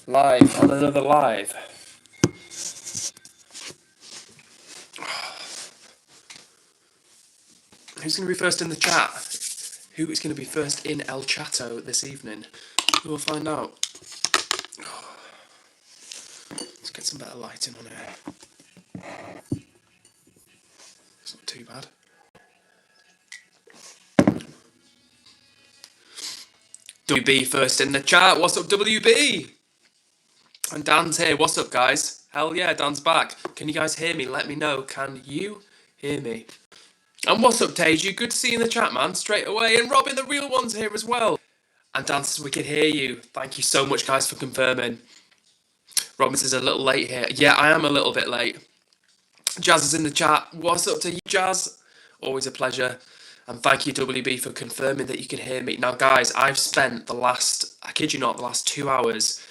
Live on another live. Who's going to be first in the chat? Who is going to be first in El Chato this evening? We'll find out. Let's get some better lighting on here. It's not too bad. WB first in the chat. What's up, WB? And Dan's here. What's up, guys? Hell yeah, Dan's back. Can you guys hear me? Let me know. Can you hear me? And what's up, Teju? Good to see you in the chat, man. Straight away. And Robin, the real one's here as well. And Dan says we can hear you. Thank you so much, guys, for confirming. Robin says a little late here. Yeah, I am a little bit late. Jazz is in the chat. What's up to you, Jazz? Always a pleasure. And thank you, WB, for confirming that you can hear me. Now, guys, I've spent the last, I kid you not, the last 2 hours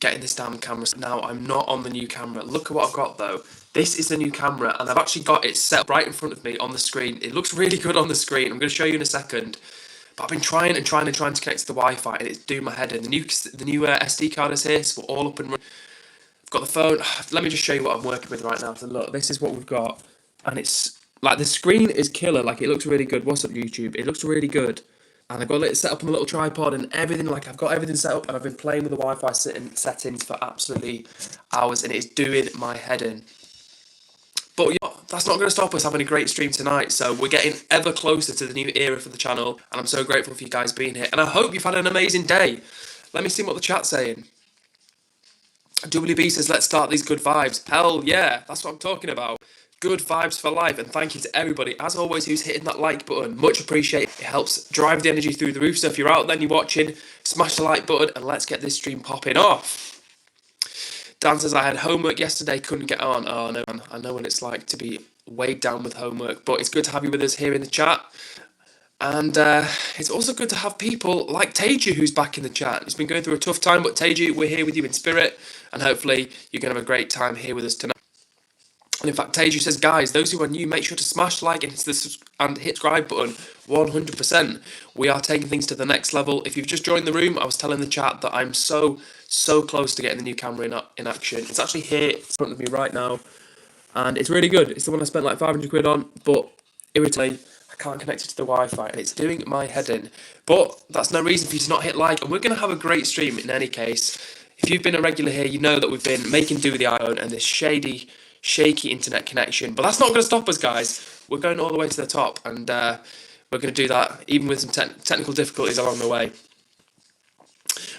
getting this damn camera. Now, I'm not on the new camera. Look at what I've got, though. This is the new camera, and I've actually got it set right in front of me on the screen. It looks really good on the screen. I'm going to show you in a second. But I've been trying to connect to the Wi-Fi, and it's doing my head in. The new SD card is here, so we're all up and running. I've got the phone. Let me just show you what I'm working with right now. So look, this is what we've got, and it's like the screen is killer. Like, it looks really good. What's up, YouTube? It looks really good. And I've got it set up on a little tripod and everything. Like, I've got everything set up, and I've been playing with the Wi-Fi settings for absolutely hours, and it's doing my head in. But you know, that's not going to stop us having a great stream tonight. So we're getting ever closer to the new era for the channel, and I'm so grateful for you guys being here. And I hope you've had an amazing day. Let me see what the chat's saying. WB says, let's start these good vibes. Hell yeah, that's what I'm talking about. Good vibes for life, and thank you to everybody, as always, who's hitting that like button. Much appreciated. It helps drive the energy through the roof. So if you're out there and you're watching, smash the like button, and let's get this stream popping off. Dan says, I had homework yesterday, couldn't get on. Oh no, man, I know what it's like to be weighed down with homework, but it's good to have you with us here in the chat. And it's also good to have people like Teju, who's back in the chat. He's been going through a tough time, but Teju, we're here with you in spirit, and hopefully you're going to have a great time here with us tonight. And in fact, Teju says, guys, those who are new, make sure to smash the like and hit the subscribe button. 100%. We are taking things to the next level. If you've just joined the room, I was telling the chat that I'm so close to getting the new camera in action. It's actually here in front of me right now, and it's really good. It's the one I spent like 500 quid on, but irritatingly, I can't connect it to the Wi-Fi, and it's doing my head in. But that's no reason for you to not hit like, and we're going to have a great stream in any case. If you've been a regular here, you know that we've been making do with the iPhone and this shaky internet connection, but that's not going to stop us, guys. We're going all the way to the top, and we're going to do that even with some technical difficulties along the way.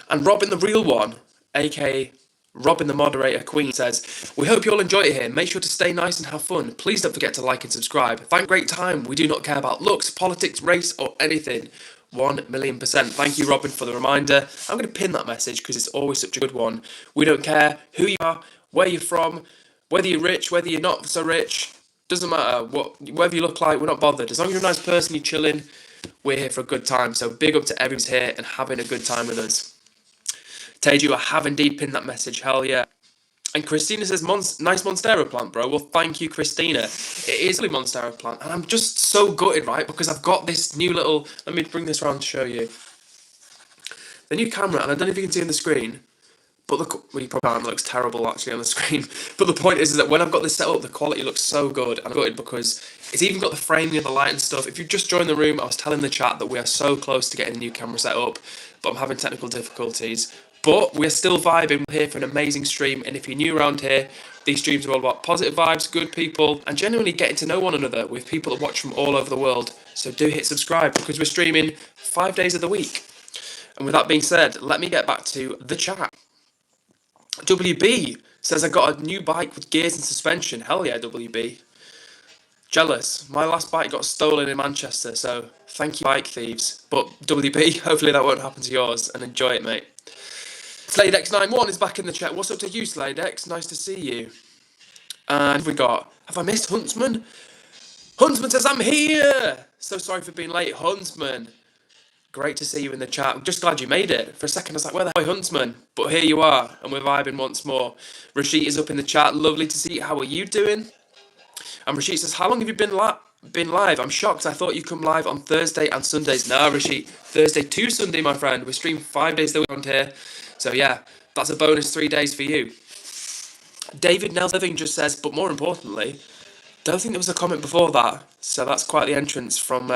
And Robin, the real one, aka Robin, the moderator queen, says, we hope you all enjoy it here. Make sure to stay nice and have fun. Please don't forget to like and subscribe. Thank great time. We do not care about looks, politics, race, or anything. 1,000,000%. Thank you, Robin, for the reminder. I'm going to pin that message because it's always such a good one. We don't care who you are, where you're from, whether you're rich, whether you're not so rich, doesn't matter whatever you look like, we're not bothered. As long as you're a nice person, you're chilling, we're here for a good time. So big up to everyone's here and having a good time with us. Teju, I have indeed pinned that message, hell yeah. And Christina says, nice Monstera plant, bro. Well, thank you, Christina. It is a Monstera plant, and I'm just so gutted, right, because I've got this new little, let me bring this around to show you. The new camera, and I don't know if you can see on the screen, but well, you probably can't, it looks terrible actually on the screen. But the point is that when I've got this set up, the quality looks so good. And I'm gutted because it's even got the framing of the light and stuff. If you've just joined the room, I was telling the chat that we are so close to getting the new camera set up, but I'm having technical difficulties. But we're still vibing. We're here for an amazing stream. And if you're new around here, these streams are all about positive vibes, good people, and genuinely getting to know one another with people that watch from all over the world. So do hit subscribe because we're streaming 5 days of the week. And with that being said, let me get back to the chat. WB says, I got a new bike with gears and suspension. Hell yeah, WB. Jealous. My last bike got stolen in Manchester, so thank you, bike thieves. But WB, hopefully that won't happen to yours, and enjoy it, mate. SladeX91 is back in the chat. What's up to you, SladeX? Nice to see you. And we got, have I missed Huntsman? Huntsman says, I'm here! So sorry for being late, Huntsman. Great to see you in the chat. I'm just glad you made it. For a second, I was like, where the hell are Huntsman? But here you are, and we're vibing once more. Rashid is up in the chat. Lovely to see you. How are you doing? And Rashid says, how long have you been live? I'm shocked. I thought you come live on Thursday and Sundays. No, Rashid. Thursday to Sunday, my friend. We stream 5 days a week around here. So, yeah, That's a bonus 3 days for you. David Nelson Living just says, but more importantly, don't think there was a comment before that. So that's quite the entrance from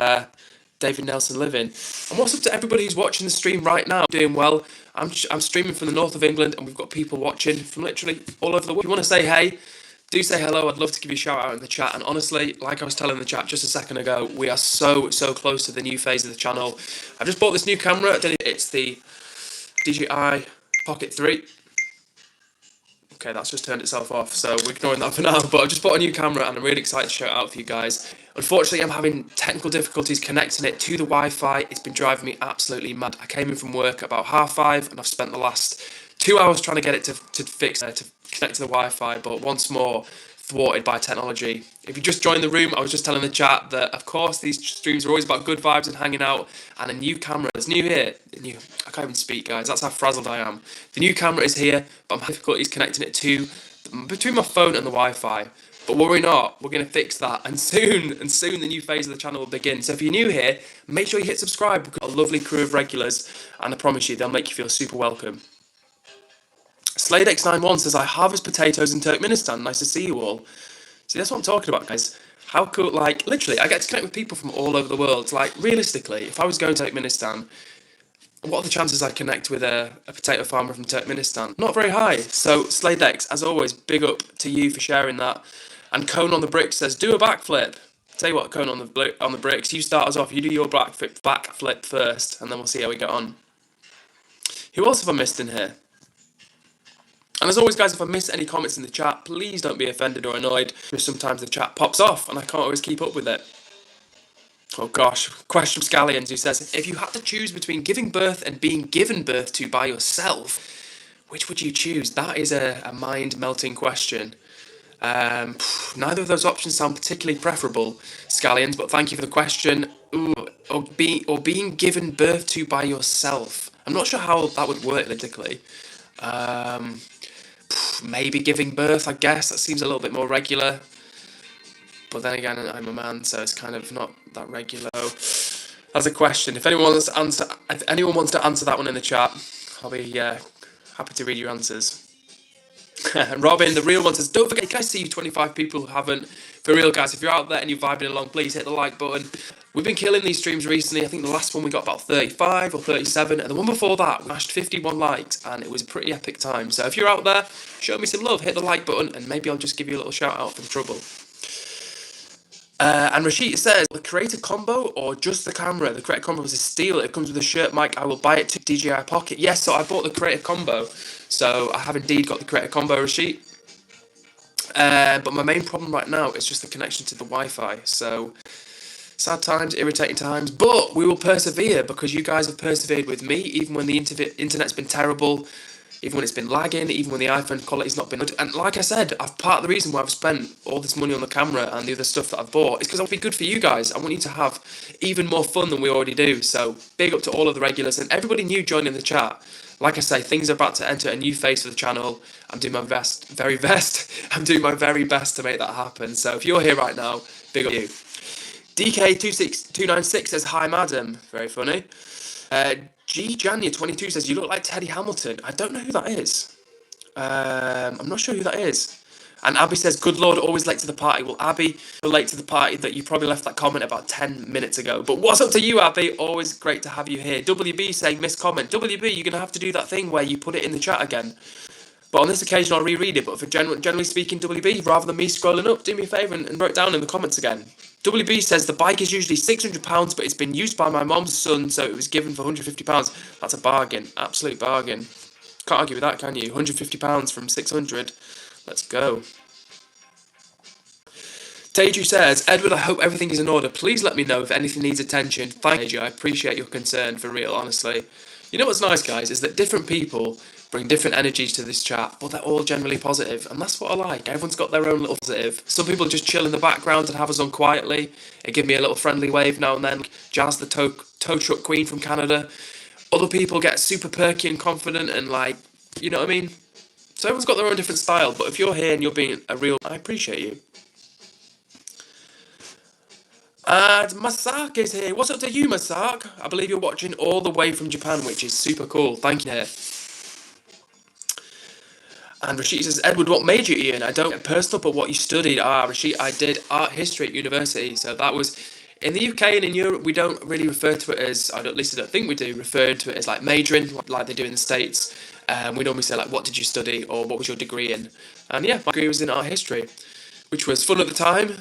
David Nelson Living. And what's up to everybody who's watching the stream right now? Doing well. I'm streaming from the north of England, and we've got people watching from literally all over the world. If you want to say hey, do say hello. I'd love to give you a shout out in the chat. And honestly, like I was telling the chat just a second ago, we are so close to the new phase of the channel. I've just bought this new camera. It's the DJI Pocket 3. Okay, that's just turned itself off, so we're ignoring that for now. But I've just bought a new camera and I'm really excited to show it out for you guys. Unfortunately, I'm having technical difficulties connecting it to the Wi-Fi. It's been driving me absolutely mad. I came in from work about 5:30 and I've spent the last 2 hours trying to get it to connect to the Wi-Fi, but once more, thwarted by technology. If you just joined the room, I was just telling the chat that, of course, these streams are always about good vibes and hanging out, and a new camera is new here. I can't even speak, guys. That's how frazzled I am. The new camera is here, but I'm having difficulties connecting it to between my phone and the Wi-Fi. But worry not, we're going to fix that, and soon the new phase of the channel will begin. So if you're new here, make sure you hit subscribe. We've got a lovely crew of regulars, and I promise you, they'll make you feel super welcome. SladeX91 says, I harvest potatoes in Turkmenistan. Nice to see you all. See, that's what I'm talking about, guys. How cool, like, literally, I get to connect with people from all over the world. Like, realistically, if I was going to Turkmenistan, what are the chances I'd connect with a potato farmer from Turkmenistan? Not very high. So, SladeX, as always, big up to you for sharing that. And Cone on the Bricks says, do a backflip. Tell you what, Cone on the Bricks, you start us off. You do your backflip first, and then we'll see how we get on. Who else have I missed in here? And as always, guys, if I miss any comments in the chat, please don't be offended or annoyed, because sometimes the chat pops off and I can't always keep up with it. Oh gosh, question from Scallions, who says, if you had to choose between giving birth and being given birth to by yourself, which would you choose? That is a mind-melting question. Neither of those options sound particularly preferable, Scallions, but thank you for the question. Ooh, or being given birth to by yourself. I'm not sure how that would work politically. Maybe giving birth, I guess. That seems a little bit more regular. But then again, I'm a man, so it's kind of not that regular. That's a question. If anyone wants to answer that one in the chat, I'll be happy to read your answers. Robin, the real one, says, don't forget, can I see you 25 people who haven't? For real, guys, if you're out there and you're vibing along, please hit the like button. We've been killing these streams recently. I think the last one we got about 35 or 37, and the one before that we smashed 51 likes, and it was a pretty epic time. So if you're out there, show me some love, hit the like button, and maybe I'll just give you a little shout out for the trouble. And Rashid says, the creator combo or just the camera? The creator combo is a steal. It comes with a shirt mic. I will buy it to DJI Pocket. Yes, so I bought the creator combo. So I have indeed got the creator combo, Rashid. But my main problem right now is just the connection to the Wi-Fi. So sad times, irritating times, but we will persevere because you guys have persevered with me, even when the internet's been terrible, even when it's been lagging, even when the iPhone quality's not been good. And like I said, part of the reason why I've spent all this money on the camera and the other stuff that I've bought is because I want to be good for you guys. I want you to have even more fun than we already do. So big up to all of the regulars and everybody new joining the chat. Like I say, things are about to enter a new phase for the channel. I'm doing my very best to make that happen. So if you're here right now, big up you. DK26296 says, hi, madam. Very funny. Jania22 says, you look like Teddy Hamilton. I don't know who that is. I'm not sure who that is. And Abby says, good lord, always late to the party. Well, Abby, you're late to the party that you probably left that comment about 10 minutes ago. But what's up to you, Abby? Always great to have you here. WB saying, missed comment. WB, you're going to have to do that thing where you put it in the chat again. But on this occasion, I'll reread it. But for generally speaking, WB, rather than me scrolling up, do me a favour and write it down in the comments again. WB says, the bike is usually £600, but it's been used by my mom's son, so it was given for £150. That's a bargain. Absolute bargain. Can't argue with that, can you? £150 from £600. Let's go. Teju says, Edward, I hope everything is in order. Please let me know if anything needs attention. Thank you, Teju. I appreciate your concern, for real, honestly. You know what's nice, guys, is that different people bring different energies to this chat, but they're all generally positive, and that's what I like. Everyone's got their own little positive. Some people just chill in the background and have us on quietly and give me a little friendly wave now and then. Jazz, the tow truck queen from Canada. Other people get super perky and confident and like, you know what I mean? So everyone's got their own different style, but if you're here and you're being a real, I appreciate you. And Masak is here. What's up to you, Masak? I believe you're watching all the way from Japan, which is super cool. Thank you. And Rashid says, Edward, what made you, Ian? I don't get personal, but what you studied? Rashid, I did art history at university. So that was in the UK and in Europe. We don't really refer to it as, at least I don't think we do, refer to it as like majoring, like they do in the States. We normally say like, what did you study or what was your degree in? And yeah, my degree was in art history, which was fun at the time.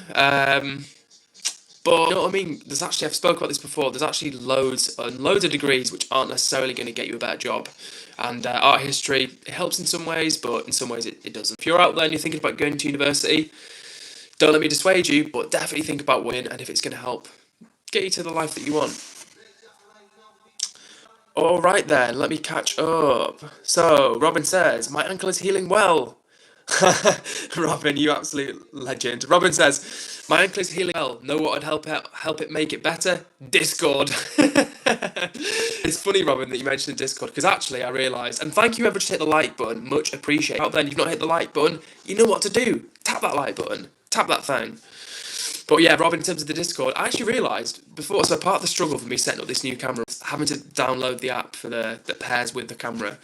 But you know what I mean? There's actually, I've spoken about this before, there's actually loads and loads of degrees which aren't necessarily going to get you a better job. And art history, it helps in some ways, but in some ways it doesn't. If you're out there and you're thinking about going to university, don't let me dissuade you, but definitely think about winning and if it's going to help get you to the life that you want. All right then, let me catch up. So, Robin says, my ankle is healing well. Robin, you absolute legend. Robin says, my ankle is healing well. Know what would help it make it better? Discord. It's funny, Robin, that you mentioned Discord, because actually I realised, and thank you ever just hit the like button, much appreciated. Out there, and you've not hit the like button, you know what to do. Tap that like button. Tap that thing. But yeah, Robin, in terms of the Discord, I actually realised before, so part of the struggle for me setting up this new camera was having to download the app for that pairs with the camera.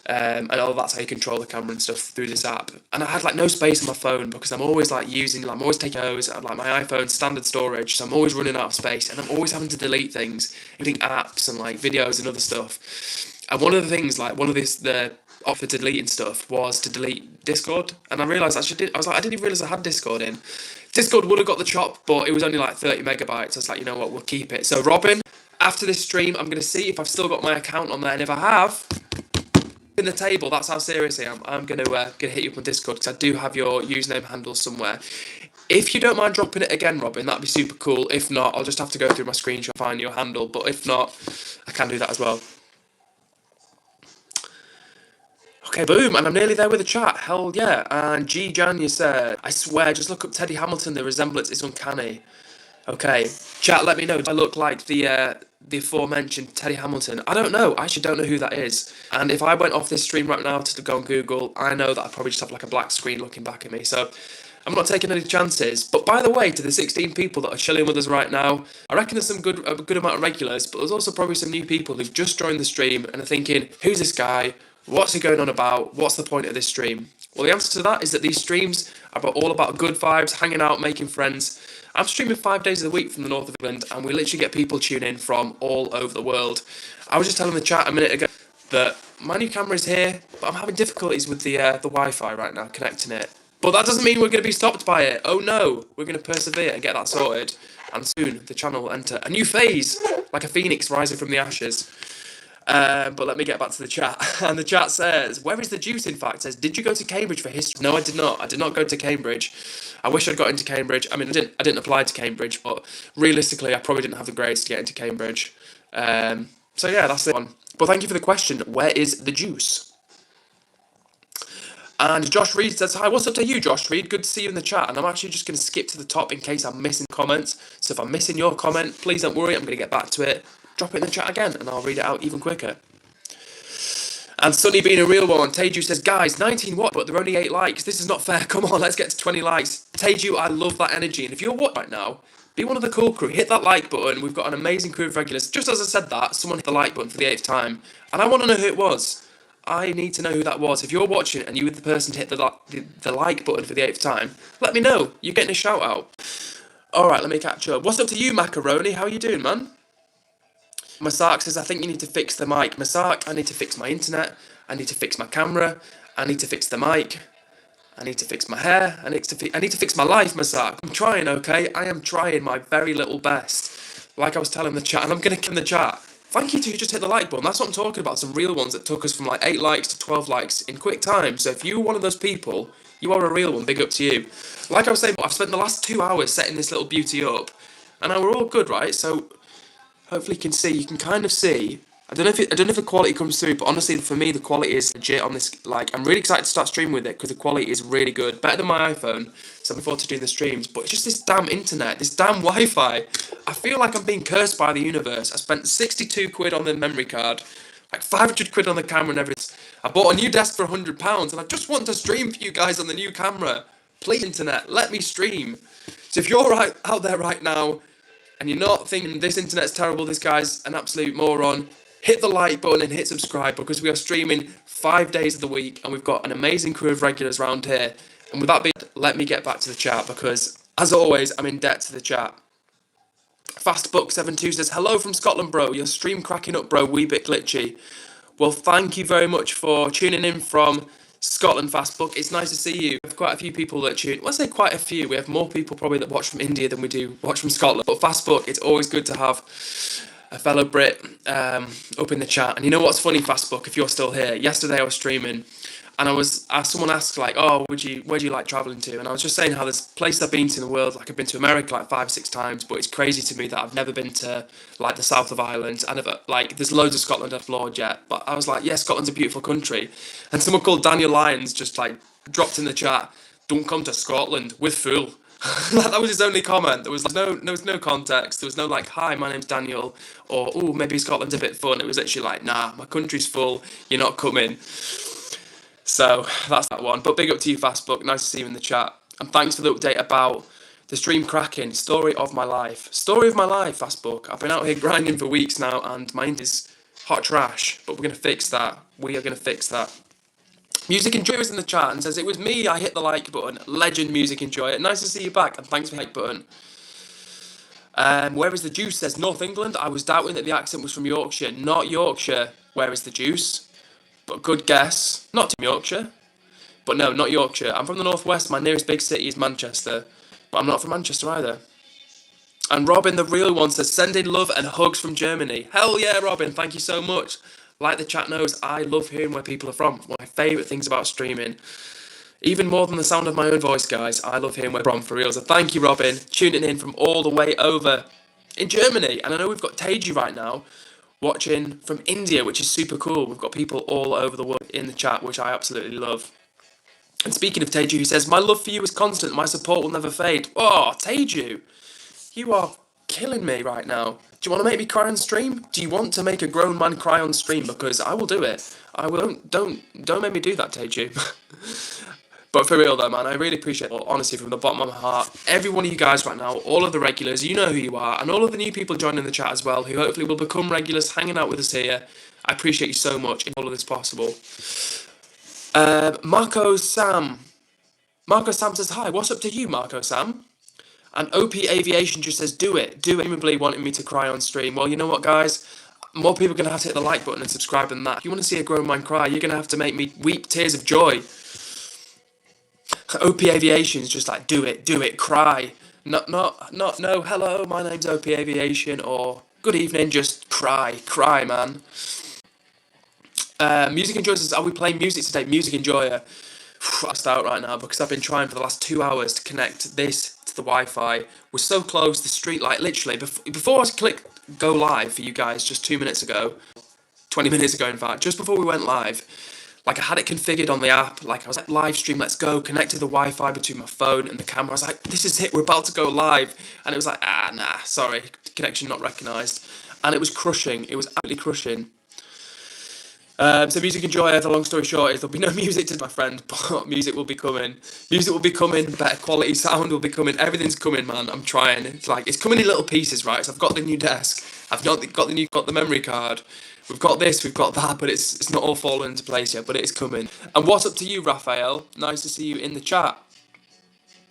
And all that's how you control the camera and stuff through this app. And I had like no space on my phone because I'm always like I'm always taking those, like my iPhone standard storage, so I'm always running out of space and I'm always having to delete things, including apps and like videos and other stuff. And one of the things, like the offer to deleting stuff was to delete Discord, and I realised I didn't even realise I had Discord in. Discord would have got the chop, but it was only like 30 megabytes. I was like, you know what, we'll keep it. So Robin, after this stream, I'm going to see if I've still got my account on there, and if I have, in the table, that's how serious I am. I'm gonna hit you up on Discord because I do have your username handle somewhere. If you don't mind dropping it again, Robin, that'd be super cool. If not, I'll just have to go through my screenshot and find your handle. But if not, I can do that as well. Okay, boom, and I'm nearly there with the chat. Hell yeah. And G Jan, you said, I swear, just look up Teddy Hamilton. The resemblance is uncanny. Okay, chat, let me know. Do I look like the aforementioned Teddy Hamilton? I don't know. I actually don't know who that is. And if I went off this stream right now to go on Google, I know that I'd probably just have like a black screen looking back at me. So I'm not taking any chances. But by the way, to the 16 people that are chilling with us right now, I reckon there's a good amount of regulars, but there's also probably some new people who've just joined the stream and are thinking, who's this guy? What's he going on about? What's the point of this stream? Well, the answer to that is that these streams are all about good vibes, hanging out, making friends. I'm streaming 5 days of the week from the north of England, and we literally get people tune in from all over the world. I was just telling the chat a minute ago that my new camera is here, but I'm having difficulties with the Wi-Fi right now, connecting it. But that doesn't mean we're going to be stopped by it. Oh no, we're going to persevere and get that sorted. And soon the channel will enter a new phase, like a phoenix rising from the ashes. But let me get back to the chat. And the chat says, where is the juice, in fact? It says, did you go to Cambridge for history? No, I did not. I did not go to Cambridge. I wish I'd got into Cambridge. I mean, I didn't apply to Cambridge, but realistically, I probably didn't have the grades to get into Cambridge. So yeah, that's the one. But thank you for the question. Where is the juice? And Josh Reed says, hi, what's up to you, Josh Reed? Good to see you in the chat. And I'm actually just going to skip to the top in case I'm missing comments. So if I'm missing your comment, please don't worry. I'm going to get back to it. Drop it in the chat again, and I'll read it out even quicker. And Sunny being a real one, Teju says, guys, 19 what? But there are only 8 likes. This is not fair. Come on, let's get to 20 likes. Teju, I love that energy. And if you're watching right now, be one of the cool crew. Hit that like button. We've got an amazing crew of regulars. Just as I said that, someone hit the like button for the 8th time. And I want to know who it was. I need to know who that was. If you're watching and you were the person to hit the like button for the 8th time, let me know. You're getting a shout out. Alright, let me catch up. What's up to you, Macaroni? How are you doing, man? Masak says, I think you need to fix the mic. Masak, I need to fix my internet. I need to fix my camera. I need to fix the mic. I need to fix my hair. I need to fix my life, Masak. I'm trying, okay? I am trying my very little best. Like I was telling the chat, and I'm going to in the chat. Thank you to who just hit the like button. That's what I'm talking about. Some real ones that took us from like 8 likes to 12 likes in quick time. So if you were one of those people, you are a real one. Big up to you. Like I was saying, I've spent the last 2 hours setting this little beauty up. And we're all good, right? So hopefully you can kind of see. I don't know if the quality comes through, but honestly, for me, the quality is legit on this. Like, I'm really excited to start streaming with it because the quality is really good, better than my iPhone. So I'm looking forward to doing the streams. But it's just this damn internet, this damn Wi-Fi. I feel like I'm being cursed by the universe. I spent 62 quid on the memory card, like 500 quid on the camera and everything. I bought a new desk for £100, and I just want to stream for you guys on the new camera. Please, internet, let me stream. So if you're right out there right now, and you're not thinking this internet's terrible, this guy's an absolute moron, hit the like button and hit subscribe because we are streaming 5 days of the week, and we've got an amazing crew of regulars around here. And with that being said, let me get back to the chat because, as always, I'm in debt to the chat. Fastbook72 says, hello from Scotland, bro. Your stream cracking up, bro. Wee bit glitchy. Well, thank you very much for tuning in from Scotland, Fastbook. It's nice to see you. We have quite a few people that tune. Well, I say quite a few. We have more people probably that watch from India than we do watch from Scotland. But Fastbook, it's always good to have a fellow Brit up in the chat. And you know what's funny, Fastbook, if you're still here? Yesterday I was streaming, and someone asked like, oh, where do you like travelling to? And I was just saying how there's places I've been to in the world, like I've been to America like 5 or 6 times, but it's crazy to me that I've never been to like the south of Ireland. Like there's loads of Scotland I've explored yet, but I was like, yeah, Scotland's a beautiful country. And someone called Daniel Lyons just like dropped in the chat, don't come to Scotland, we're full. That was his only comment. There was no context. There was no like, hi, my name's Daniel, or oh, maybe Scotland's a bit fun. It was literally like, nah, my country's full, you're not coming. So that's that one. But big up to you, Fastbook. Nice to see you in the chat. And thanks for the update about the stream cracking. Story of my life. Story of my life, Fastbook. I've been out here grinding for weeks now and mine is hot trash. But we're going to fix that. We are going to fix that. Music Enjoyer is in the chat and says, it was me, I hit the like button. Legend Music Enjoyer. Nice to see you back and thanks for the like button. Where is the juice? Says North England. I was doubting that the accent was from Yorkshire. Not Yorkshire. Where is the juice? But good guess. Not from Yorkshire. But no, not Yorkshire. I'm from the northwest. My nearest big city is Manchester. But I'm not from Manchester either. And Robin, the real one, says, sending love and hugs from Germany. Hell yeah, Robin. Thank you so much. Like the chat knows, I love hearing where people are from. One of my favourite things about streaming. Even more than the sound of my own voice, guys. I love hearing where they're from for real. So thank you, Robin. Tuning in from all the way over in Germany. And I know we've got Teju right now, watching from India, which is super cool. We've got people all over the world in the chat, which I absolutely love. And speaking of Teju, he says, my love for you is constant. My support will never fade. Oh, Teju, you are killing me right now. Do you want to make me cry on stream? Do you want to make a grown man cry on stream? Because I will do it. I won't. Don't make me do that, Teju. But for real though, man, I really appreciate it, honestly, from the bottom of my heart. Every one of you guys right now, all of the regulars, you know who you are, and all of the new people joining the chat as well, who hopefully will become regulars, hanging out with us here. I appreciate you so much in all of this possible. Marco Sam says, hi, what's up to you, Marco Sam? And OP Aviation just says, do it. Presumably wanting me to cry on stream. Well, you know what, guys? More people are going to have to hit the like button and subscribe than that. If you want to see a grown man cry, you're going to have to make me weep tears of joy. OP Aviation is just like, do it, cry. No, hello, my name's OP Aviation, or good evening, just cry, man. Music Enjoyer says, are we playing music today? Music Enjoyer. I'll start right now because I've been trying for the last 2 hours to connect this to the Wi-Fi. We're so close, the street light, literally, before I clicked go live for you guys just 2 minutes ago, 20 minutes ago in fact, just before we went live, like I had it configured on the app, like I was like, live stream, let's go, connected the Wi-Fi between my phone and the camera. I was like, this is it, we're about to go live. And it was like, nah, sorry, connection not recognised. And it was crushing, it was absolutely crushing. So Music Enjoyer, the long story short is there'll be no music to my friend, but music will be coming. Music will be coming, better quality sound will be coming, everything's coming, man, I'm trying. It's coming in little pieces, right? So I've got the new desk, I've got the memory card, we've got this, we've got that, but it's not all fallen into place yet, but it is coming. And what's up to you, Raphael? Nice to see you in the chat.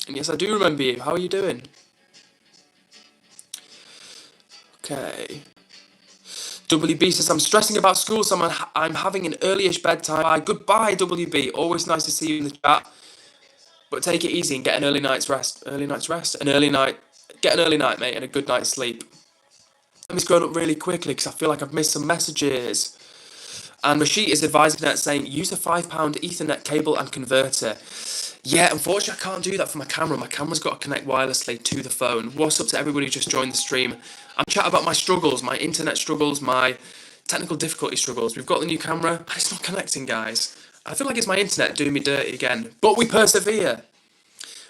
And yes, I do remember you. How are you doing? Okay. WB says, I'm stressing about school, so I'm having an early-ish bedtime. Bye. Goodbye, WB. Always nice to see you in the chat. But take it easy and get an early night's rest. Get an early night, mate, and a good night's sleep. It's grown up really quickly because I feel like I've missed some messages. And Rashid is advising that saying, use a £5 Ethernet cable and converter. Yeah, unfortunately, I can't do that for my camera. My camera's got to connect wirelessly to the phone. What's up to everybody who just joined the stream? I'm chatting about my struggles, my internet struggles, my technical difficulty struggles. We've got the new camera, and it's not connecting, guys. I feel like it's my internet doing me dirty again. But we persevere.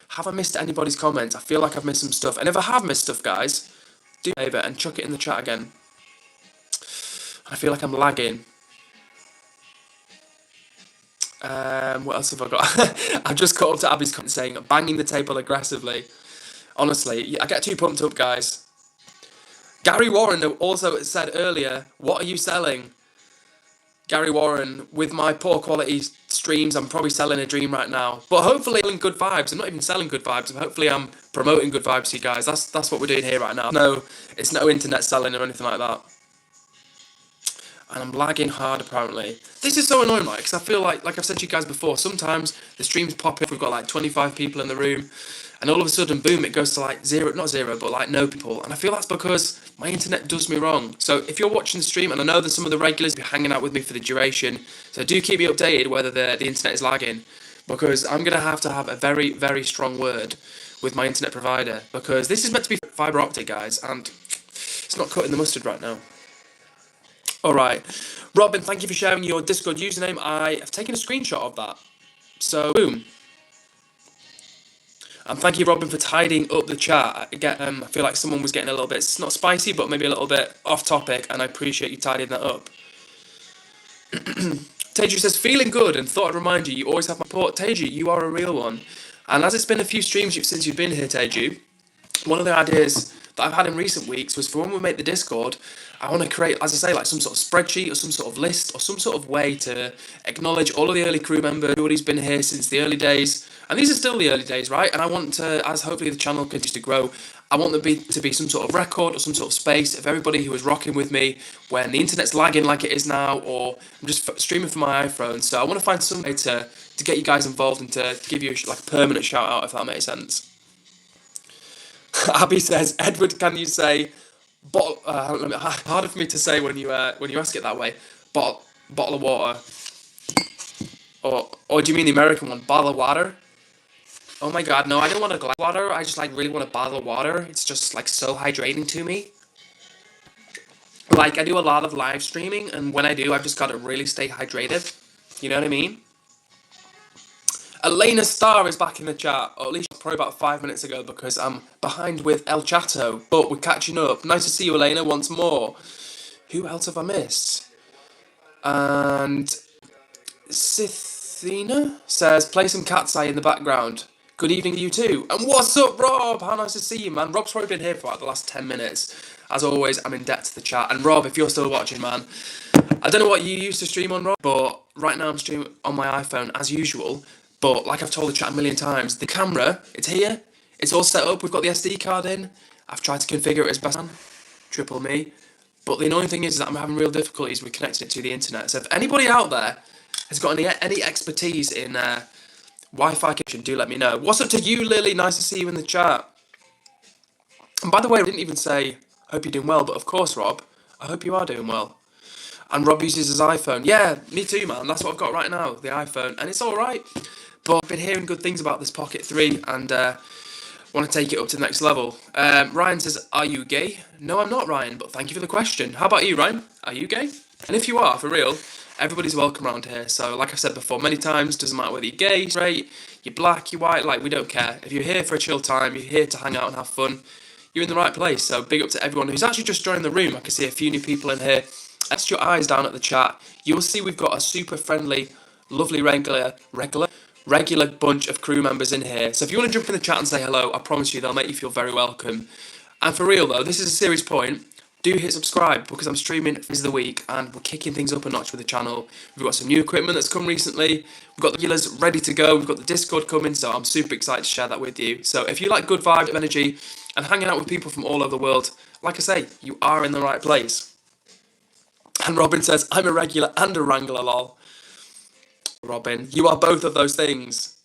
Have I missed anybody's comments? I feel like I've missed some stuff. And if I have missed stuff, guys, do me a favour and chuck it in the chat again. I feel like I'm lagging. What else have I got? I've just caught up to Abby's comment saying, banging the table aggressively. Honestly, I get too pumped up, guys. Gary Warren also said earlier, what are you selling? Gary Warren, with my poor quality streams, I'm probably selling a dream right now. But hopefully selling good vibes. I'm not even selling good vibes. Hopefully I'm promoting good vibes to you guys. That's what we're doing here right now. No, it's no internet selling or anything like that. And I'm lagging hard apparently. This is so annoying, because I feel like I've said to you guys before, sometimes the streams pop up, we've got like 25 people in the room, and all of a sudden, boom, it goes to like zero, not zero, but like no people. And I feel that's because my internet does me wrong. So if you're watching the stream, and I know that some of the regulars be hanging out with me for the duration, so do keep me updated whether the internet is lagging, because I'm going to have a very, very strong word with my internet provider, because this is meant to be fibre optic, guys, and it's not cutting the mustard right now. Alright, Robin, thank you for sharing your Discord username. I have taken a screenshot of that. So, boom. And thank you, Robin, for tidying up the chat. I feel like someone was getting a little bit, it's not spicy, but maybe a little bit off topic, and I appreciate you tidying that up. Teju says, feeling good, and thought I'd remind you, you always have my support. Teju, you are a real one. And as it's been a few streams since you've been here, Teju, one of the ideas that I've had in recent weeks was for when we make the Discord, I want to create, as I say, like some sort of spreadsheet or some sort of list or some sort of way to acknowledge all of the early crew members, everybody's been here since the early days. And these are still the early days, right? And I want to, as hopefully the channel continues to grow, I want there to be some sort of record or some sort of space of everybody who was rocking with me when the internet's lagging like it is now, or I'm just streaming from my iPhone. So I want to find some way to get you guys involved and to give you like a permanent shout out, if that makes sense. Abby says, Edward, can you say bottle? Harder for me to say when you ask it that way. Bottle of water, or do you mean the American one? Bottle of water. Oh my God, no! I don't want a glass of water. I just like really want a bottle of water. It's just like so hydrating to me. Like I do a lot of live streaming, and when I do, I've just got to really stay hydrated. You know what I mean? Elena Starr is back in the chat, or at least probably about 5 minutes ago, because I'm behind with El Chato, but we're catching up. Nice to see you, Elena, once more. Who else have I missed? And Sithina says, play some Cat's Eye in the background. Good evening to you too. And what's up, Rob? How nice to see you, man. Rob's probably been here for like the last 10 minutes. As always, I'm in debt to the chat. And Rob, if you're still watching, man, I don't know what you used to stream on, Rob, but right now I'm streaming on my iPhone as usual. But like I've told the chat a million times, the camera, it's here. It's all set up. We've got the SD card in. I've tried to configure it as best I can. Triple me. But the annoying thing is that I'm having real difficulties with connecting it to the internet. So if anybody out there has got any expertise in Wi-Fi connection, do let me know. What's up to you, Lily? Nice to see you in the chat. And by the way, I didn't even say, hope you're doing well. But of course, Rob, I hope you are doing well. And Rob uses his iPhone. Yeah, me too, man. That's what I've got right now, the iPhone. And it's all right. But I've been hearing good things about this Pocket 3 and want to take it up to the next level. Ryan says, are you gay? No, I'm not, Ryan, but thank you for the question. How about you, Ryan? Are you gay? And if you are, for real, everybody's welcome around here. So like I've said before many times, doesn't matter whether you're gay, straight, you're black, you're white, like we don't care. If you're here for a chill time, you're here to hang out and have fun, you're in the right place. So big up to everyone who's actually just joined the room. I can see a few new people in here. Cast your eyes down at the chat. You'll see we've got a super friendly, lovely, regular bunch of crew members in here. So if you want to jump in the chat and say hello, I promise you they'll make you feel very welcome. And for real though, this is a serious point. Do hit subscribe because I'm streaming this the week and we're kicking things up a notch with the channel. We've got some new equipment that's come recently. We've got the regulars ready to go. We've got the Discord coming, so I'm super excited to share that with you. So if you like good vibes, energy, and hanging out with people from all over the world, like I say, you are in the right place. And Robin says, I'm a regular and a wrangler, lol. Robin, you are both of those things.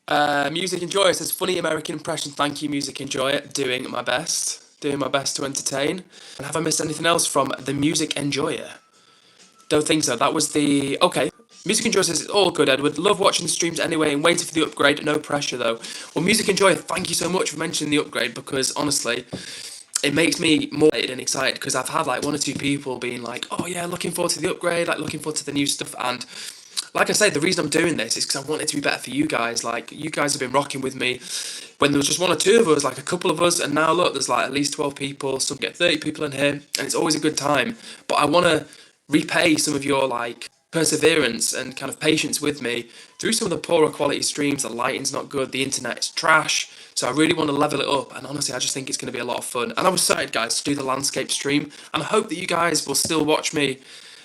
Music Enjoyer says, funny American impression. Thank you, Music Enjoyer. Doing my best to entertain. And have I missed anything else from the Music Enjoyer? Don't think so. That was the... Okay. Music Enjoyer says, it's all good, Edward. Love watching the streams anyway and waiting for the upgrade. No pressure, though. Well, Music Enjoyer, thank you so much for mentioning the upgrade because, honestly, it makes me more excited because I've had, like, one or two people being like, oh, yeah, looking forward to the upgrade, like, looking forward to the new stuff. And, like I say, the reason I'm doing this is because I want it to be better for you guys. Like, you guys have been rocking with me when there was just one or two of us, like a couple of us, and now, look, there's, like, at least 12 people. Some get 30 people in here, and it's always a good time. But I want to repay some of your, like, perseverance and kind of patience with me through some of the poorer quality streams. The lighting's not good, the internet is trash, so I really want to level it up, and honestly I just think it's going to be a lot of fun. And I was excited, guys, to do the landscape stream, and I hope that you guys will still watch me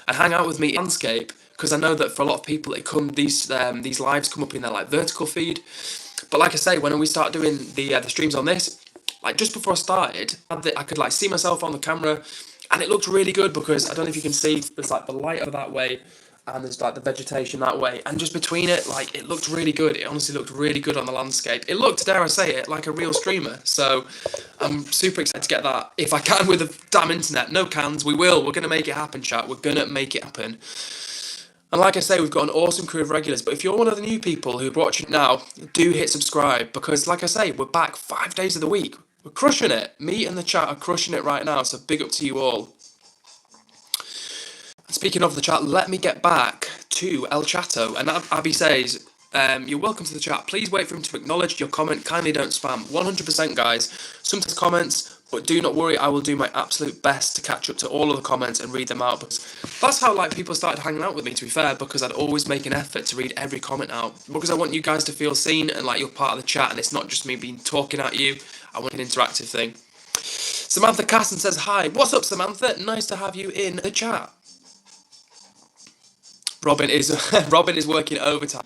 and hang out with me in landscape, because I know that for a lot of people these lives come up in their like vertical feed. But like I say, when we start doing the streams on this, like just before I started, I could like see myself on the camera, and it looked really good because I don't know if you can see, there's like the light over that way, and there's like the vegetation that way, and just between it, like it looked really good. It honestly looked really good on the landscape. It looked, dare I say it, like a real streamer. So I'm super excited to get that if I can with the damn internet. No cans, we're gonna make it happen, chat. We're gonna make it happen. And like I say, we've got an awesome crew of regulars, but if you're one of the new people who are watching now, do hit subscribe, because like I say, we're back 5 days of the week. We're crushing it. Me and the chat are crushing it right now, so big up to you all. Speaking of the chat, let me get back to El Chato. And Abby says, you're welcome to the chat. Please wait for him to acknowledge your comment. Kindly don't spam. 100% guys. Sometimes comments, but do not worry. I will do my absolute best to catch up to all of the comments and read them out. Because that's how like people started hanging out with me, to be fair, because I'd always make an effort to read every comment out. Because I want you guys to feel seen and like you're part of the chat, and it's not just me being talking at you. I want an interactive thing. Samantha Casson says, hi. What's up, Samantha? Nice to have you in the chat. Robin is working overtime,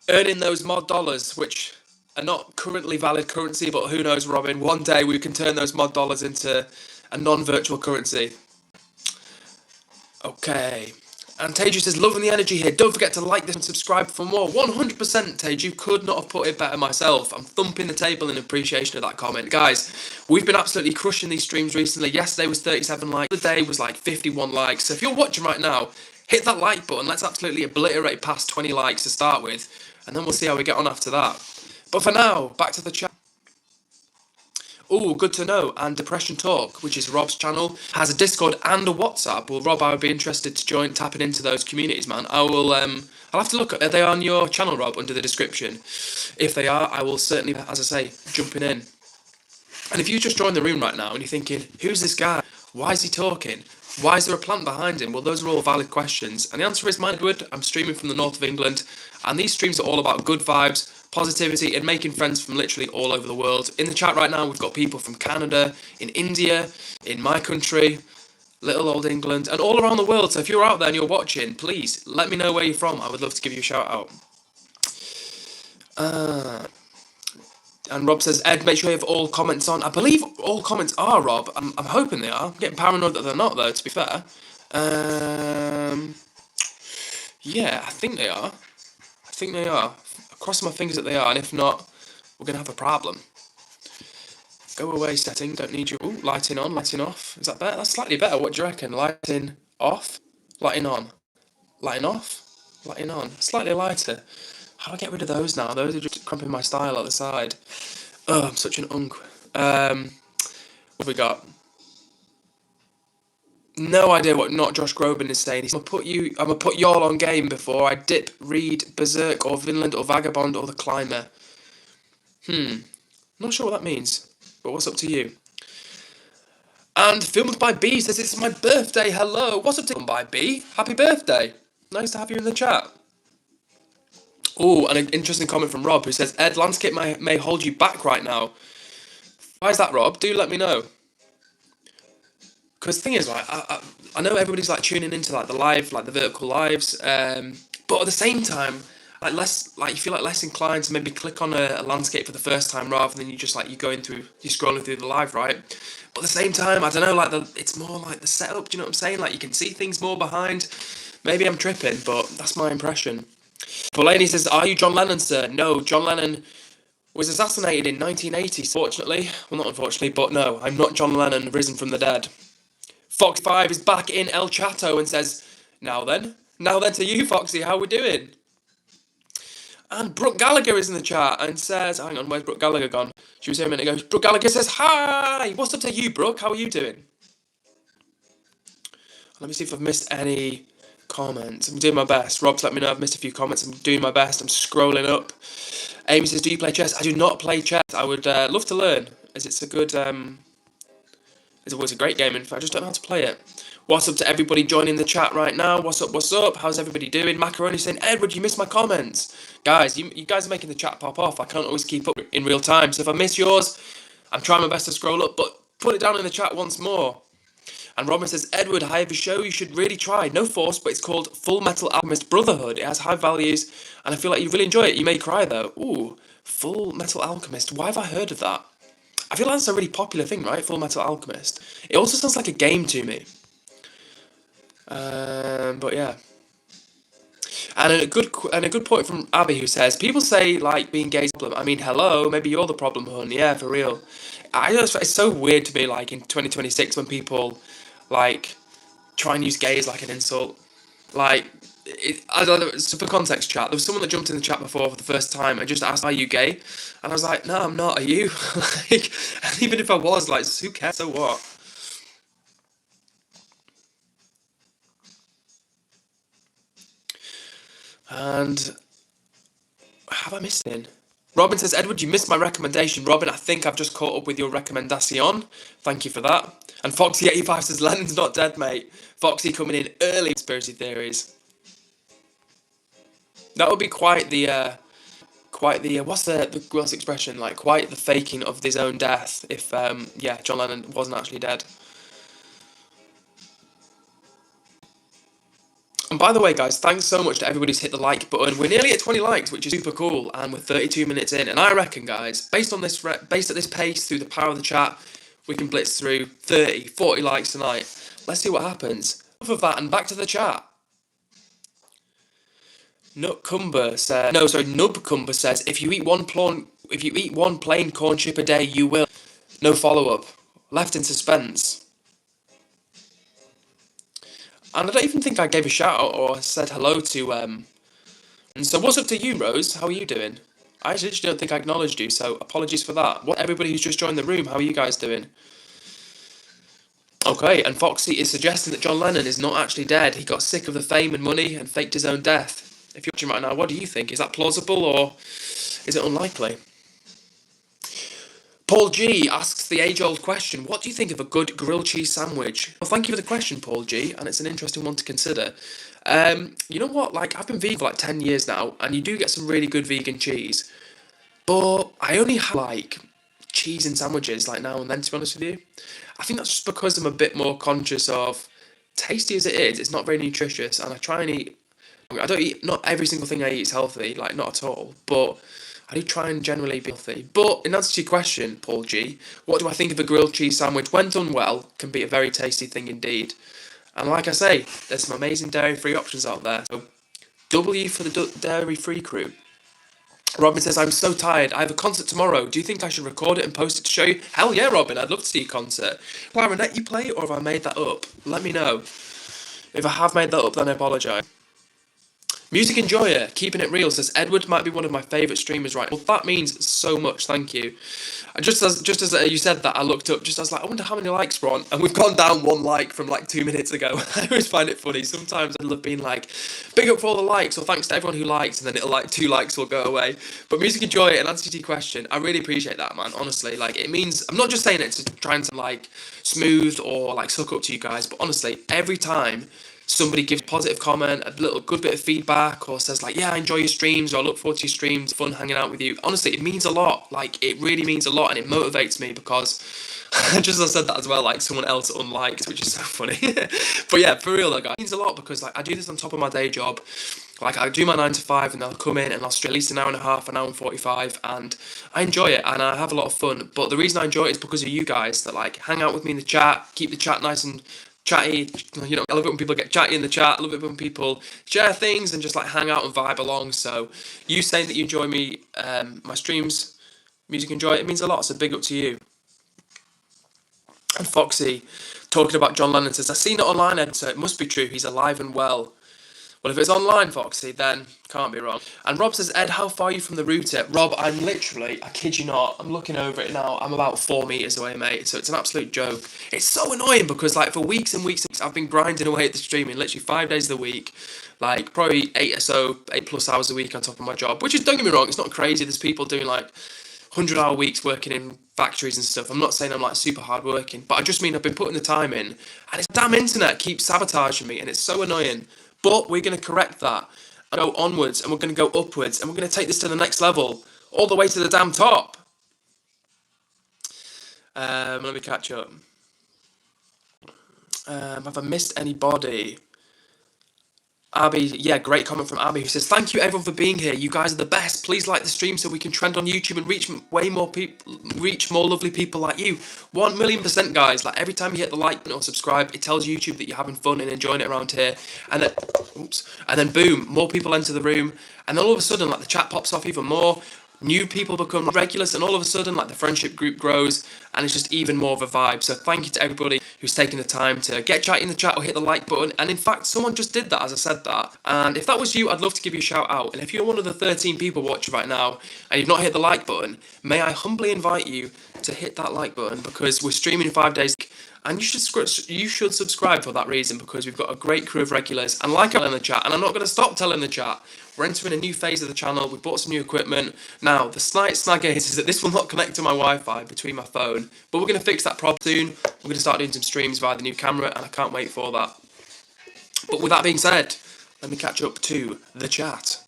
earning those mod dollars, which are not currently valid currency, but who knows, Robin? One day we can turn those mod dollars into a non-virtual currency. Okay. And Teju says, loving the energy here. Don't forget to like this and subscribe for more. 100% Teju, could not have put it better myself. I'm thumping the table in appreciation of that comment. Guys, we've been absolutely crushing these streams recently. Yesterday was 37 likes. The day was like 51 likes. So if you're watching right now, hit that like button. Let's absolutely obliterate past 20 likes to start with, and then we'll see how we get on after that. But for now, back to the chat. Oh, good to know. And Depression Talk, which is Rob's channel, has a Discord and a WhatsApp. Well, Rob, I would be interested to join tapping into those communities, man. I'll have to look. Are they on your channel, Rob, under the description? If they are, I will certainly, as I say, jumping in. And if you just joined the room right now and you're thinking, who's this guy? Why is he talking? Why is there a plant behind him? Well, those are all valid questions. And the answer is, my Edward, I'm streaming from the north of England, and these streams are all about good vibes, positivity, and making friends from literally all over the world. In the chat right now, we've got people from Canada, in India, in my country, little old England, and all around the world. So if you're out there and you're watching, please let me know where you're from. I would love to give you a shout out. And Rob says, Ed, make sure you have all comments on. I believe all comments are, Rob. I'm hoping they are. I'm getting paranoid that they're not, though, to be fair. Yeah, I think they are. I cross my fingers that they are, and if not, we're going to have a problem. Go away, setting. Don't need you. Ooh, lighting on, lighting off. Is that better? That's slightly better. What do you reckon? Lighting off, lighting on. Lighting off, lighting on. Slightly lighter. How do I get rid of those now? Those are just cramping my style at the side. Oh, I'm such an unk. What have we got? No idea what not Josh Groban is saying. I'm gonna put y'all on game before I dip, read Berserk or Vinland or Vagabond or The Climber. Not sure what that means, but what's up to you? And Filmed by B says it's my birthday. Hello, what's up to Filmed by B? Happy birthday. Nice to have you in the chat. Oh, and an interesting comment from Rob who says, Ed, landscape may hold you back right now. Why is that, Rob? Do let me know. Because the thing is, like, I know everybody's like tuning into like the live, like the vertical lives, but at the same time, like you feel like less inclined to maybe click on a landscape for the first time rather than you just like you're scrolling through the live, right? But at the same time, I don't know, like it's more like the setup. Do you know what I'm saying? Like you can see things more behind. Maybe I'm tripping, but that's my impression. Polanyi says, are you John Lennon, sir? No, John Lennon was assassinated in 1980, fortunately. Well, not unfortunately, but no, I'm not John Lennon, risen from the dead. Fox5 is back in El Chato and says, now then to you, Foxy, how we doing? And Brooke Gallagher is in the chat and says, hang on, where's Brooke Gallagher gone? She was here a minute ago. Brooke Gallagher says, hi, what's up to you, Brooke? How are you doing? Let me see if I've missed any comments. I'm doing my best. Rob's let me know I've missed a few comments. I'm doing my best. I'm scrolling up. Amy says, do you play chess? I do not play chess. I would love to learn, as it's a good, it's always a great game. In fact, I just don't know how to play it. What's up to everybody joining the chat right now? What's up, what's up? How's everybody doing? Macaroni saying, Edward, you missed my comments. Guys, you guys are making the chat pop off. I can't always keep up in real time. So if I miss yours, I'm trying my best to scroll up, but put it down in the chat once more. And Robin says, Edward, I have a show you should really try. No force, but it's called Full Metal Alchemist Brotherhood. It has high values, and I feel like you really enjoy it. You may cry, though. Ooh, Full Metal Alchemist. Why have I heard of that? I feel like that's a really popular thing, right? Full Metal Alchemist. It also sounds like a game to me. But yeah. And a good point from Abby, who says, people say like being gay is a problem. I mean, hello, maybe you're the problem, hun. Yeah, for real. I just, it's so weird to me like in 2026 when people like try and use gay as like an insult. Like, I don't know, so for context, chat, there was someone that jumped in the chat before for the first time and just asked, are you gay? And I was like, no, I'm not. Are you? Like, and even if I was, like, who cares? So what? And have I missed in? Robin says, Edward, you missed my recommendation. Robin, I think I've just caught up with your recommendation. Thank you for that. And Foxy85 says, Lennon's not dead, mate. Foxy coming in early conspiracy theories. That would be quite the what's the gross expression, like quite the faking of his own death if yeah, John Lennon wasn't actually dead. And by the way, guys, thanks so much to everybody who's hit the like button. We're nearly at 20 likes, which is super cool, and we're 32 minutes in. And I reckon, guys, based at this pace, through the power of the chat, we can blitz through 30, 40 likes tonight. Let's see what happens. Enough of that, and back to the chat. Nubcumber says, if you eat one plain corn chip a day, you will. No follow up. Left in suspense. And I don't even think I gave a shout out or said hello to And so what's up to you, Rose? How are you doing? I actually don't think I acknowledged you, so apologies for that. What everybody who's just joined the room, how are you guys doing? Okay, and Foxy is suggesting that John Lennon is not actually dead. He got sick of the fame and money and faked his own death. If you're watching right now, what do you think? Is that plausible or is it unlikely? Paul G asks the age-old question, what do you think of a good grilled cheese sandwich? Well, thank you for the question, Paul G, and it's an interesting one to consider. You know what, like, I've been vegan for like 10 years now, and you do get some really good vegan cheese, but I only have, like, cheese in sandwiches, like, now and then, to be honest with you. I think that's just because I'm a bit more conscious of, tasty as it is, it's not very nutritious, and I try and eat, I don't eat, not every single thing I eat is healthy, like, not at all, but I do try and generally be healthy. But in answer to your question, Paul G, what do I think of a grilled cheese sandwich? When done well, can be a very tasty thing indeed. And like I say, there's some amazing dairy-free options out there. So W for the dairy-free crew. Robin says, I'm so tired. I have a concert tomorrow. Do you think I should record it and post it to show you? Hell yeah, Robin. I'd love to see your concert. Clarinet you play, or have I made that up? Let me know. If I have made that up, then I apologise. Music Enjoyer, keeping it real, says Edward might be one of my favourite streamers right now. Well, that means so much, thank you. Just as you said that, I looked up, I was like, I wonder how many likes we're on, and we've gone down one like from like 2 minutes ago. I always find it funny. Sometimes I'll have been like, big up for all the likes, or thanks to everyone who liked, and then it'll like 2 likes will go away. But Music Enjoyer, in answer to your question, I really appreciate that, man, honestly. Like, it means, I'm not just saying it to try and like smooth or like suck up to you guys, but honestly, every time somebody gives a positive comment, a little good bit of feedback, or says like, yeah, I enjoy your streams, or I look forward to your streams, fun hanging out with you. Honestly, it means a lot. Like, it really means a lot, and it motivates me because, just as I said that as well, like, someone else unliked, which is so funny. But yeah, for real though, guys, it means a lot because, like, I do this on top of my day job. Like, I do my 9 to 5, and I'll come in and I'll stream at least an hour and a half, an hour and 45, and I enjoy it, and I have a lot of fun. But the reason I enjoy it is because of you guys that, like, hang out with me in the chat, keep the chat nice and chatty. You know, I love it when people get chatty in the chat. I love it when people share things and just like hang out and vibe along. So you saying that you enjoy me, my streams, Music Enjoy, it means a lot. So big up to you. And Foxy talking about John Lennon says, I've seen it online, Ed, so it must be true. He's alive and well. Well, if it's online, Foxy, then can't be wrong. And Rob says, Ed, how far are you from the router? Rob, I'm literally, I kid you not, I'm looking over it now, I'm about 4 metres away, mate, so it's an absolute joke. It's so annoying because, like, for weeks and weeks and weeks, I've been grinding away at the streaming, literally 5 days of the week, like, probably 8+ hours a week on top of my job, which is, don't get me wrong, it's not crazy. There's people doing, like, 100-hour weeks working in factories and stuff. I'm not saying I'm, like, super hard working, but I just mean I've been putting the time in, and it's damn internet keeps sabotaging me, and it's so annoying. But we're going to correct that and go onwards, and we're going to go upwards, and we're going to take this to the next level, all the way to the damn top. Let me catch up. Have I missed anybody? Abby, yeah, great comment from Abby who says, "Thank you everyone for being here. You guys are the best. Please like the stream so we can trend on YouTube and reach way more people, reach more lovely people like you. 1,000,000%, guys. Like every time you hit the like button or subscribe, it tells YouTube that you're having fun and enjoying it around here. And then, and then boom, more people enter the room, and then all of a sudden, like the chat pops off even more. New people become regulars, and all of a sudden, like the friendship group grows, and it's just even more of a vibe. So thank you to everybody who's taken the time to get chatty in the chat or hit the like button. And in fact, someone just did that as I said that. And if that was you, I'd love to give you a shout out. And if you're one of the 13 people watching right now and you've not hit the like button, may I humbly invite you to hit that like button, because we're streaming 5 days. And you should subscribe for that reason, because we've got a great crew of regulars. And like I'm in the chat, and I'm not going to stop telling the chat, we're entering a new phase of the channel. We bought some new equipment. Now, the slight snag is that this will not connect to my Wi-Fi between my phone, but we're going to fix that problem soon. We're going to start doing some streams via the new camera, and I can't wait for that. But with that being said, let me catch up to the chat.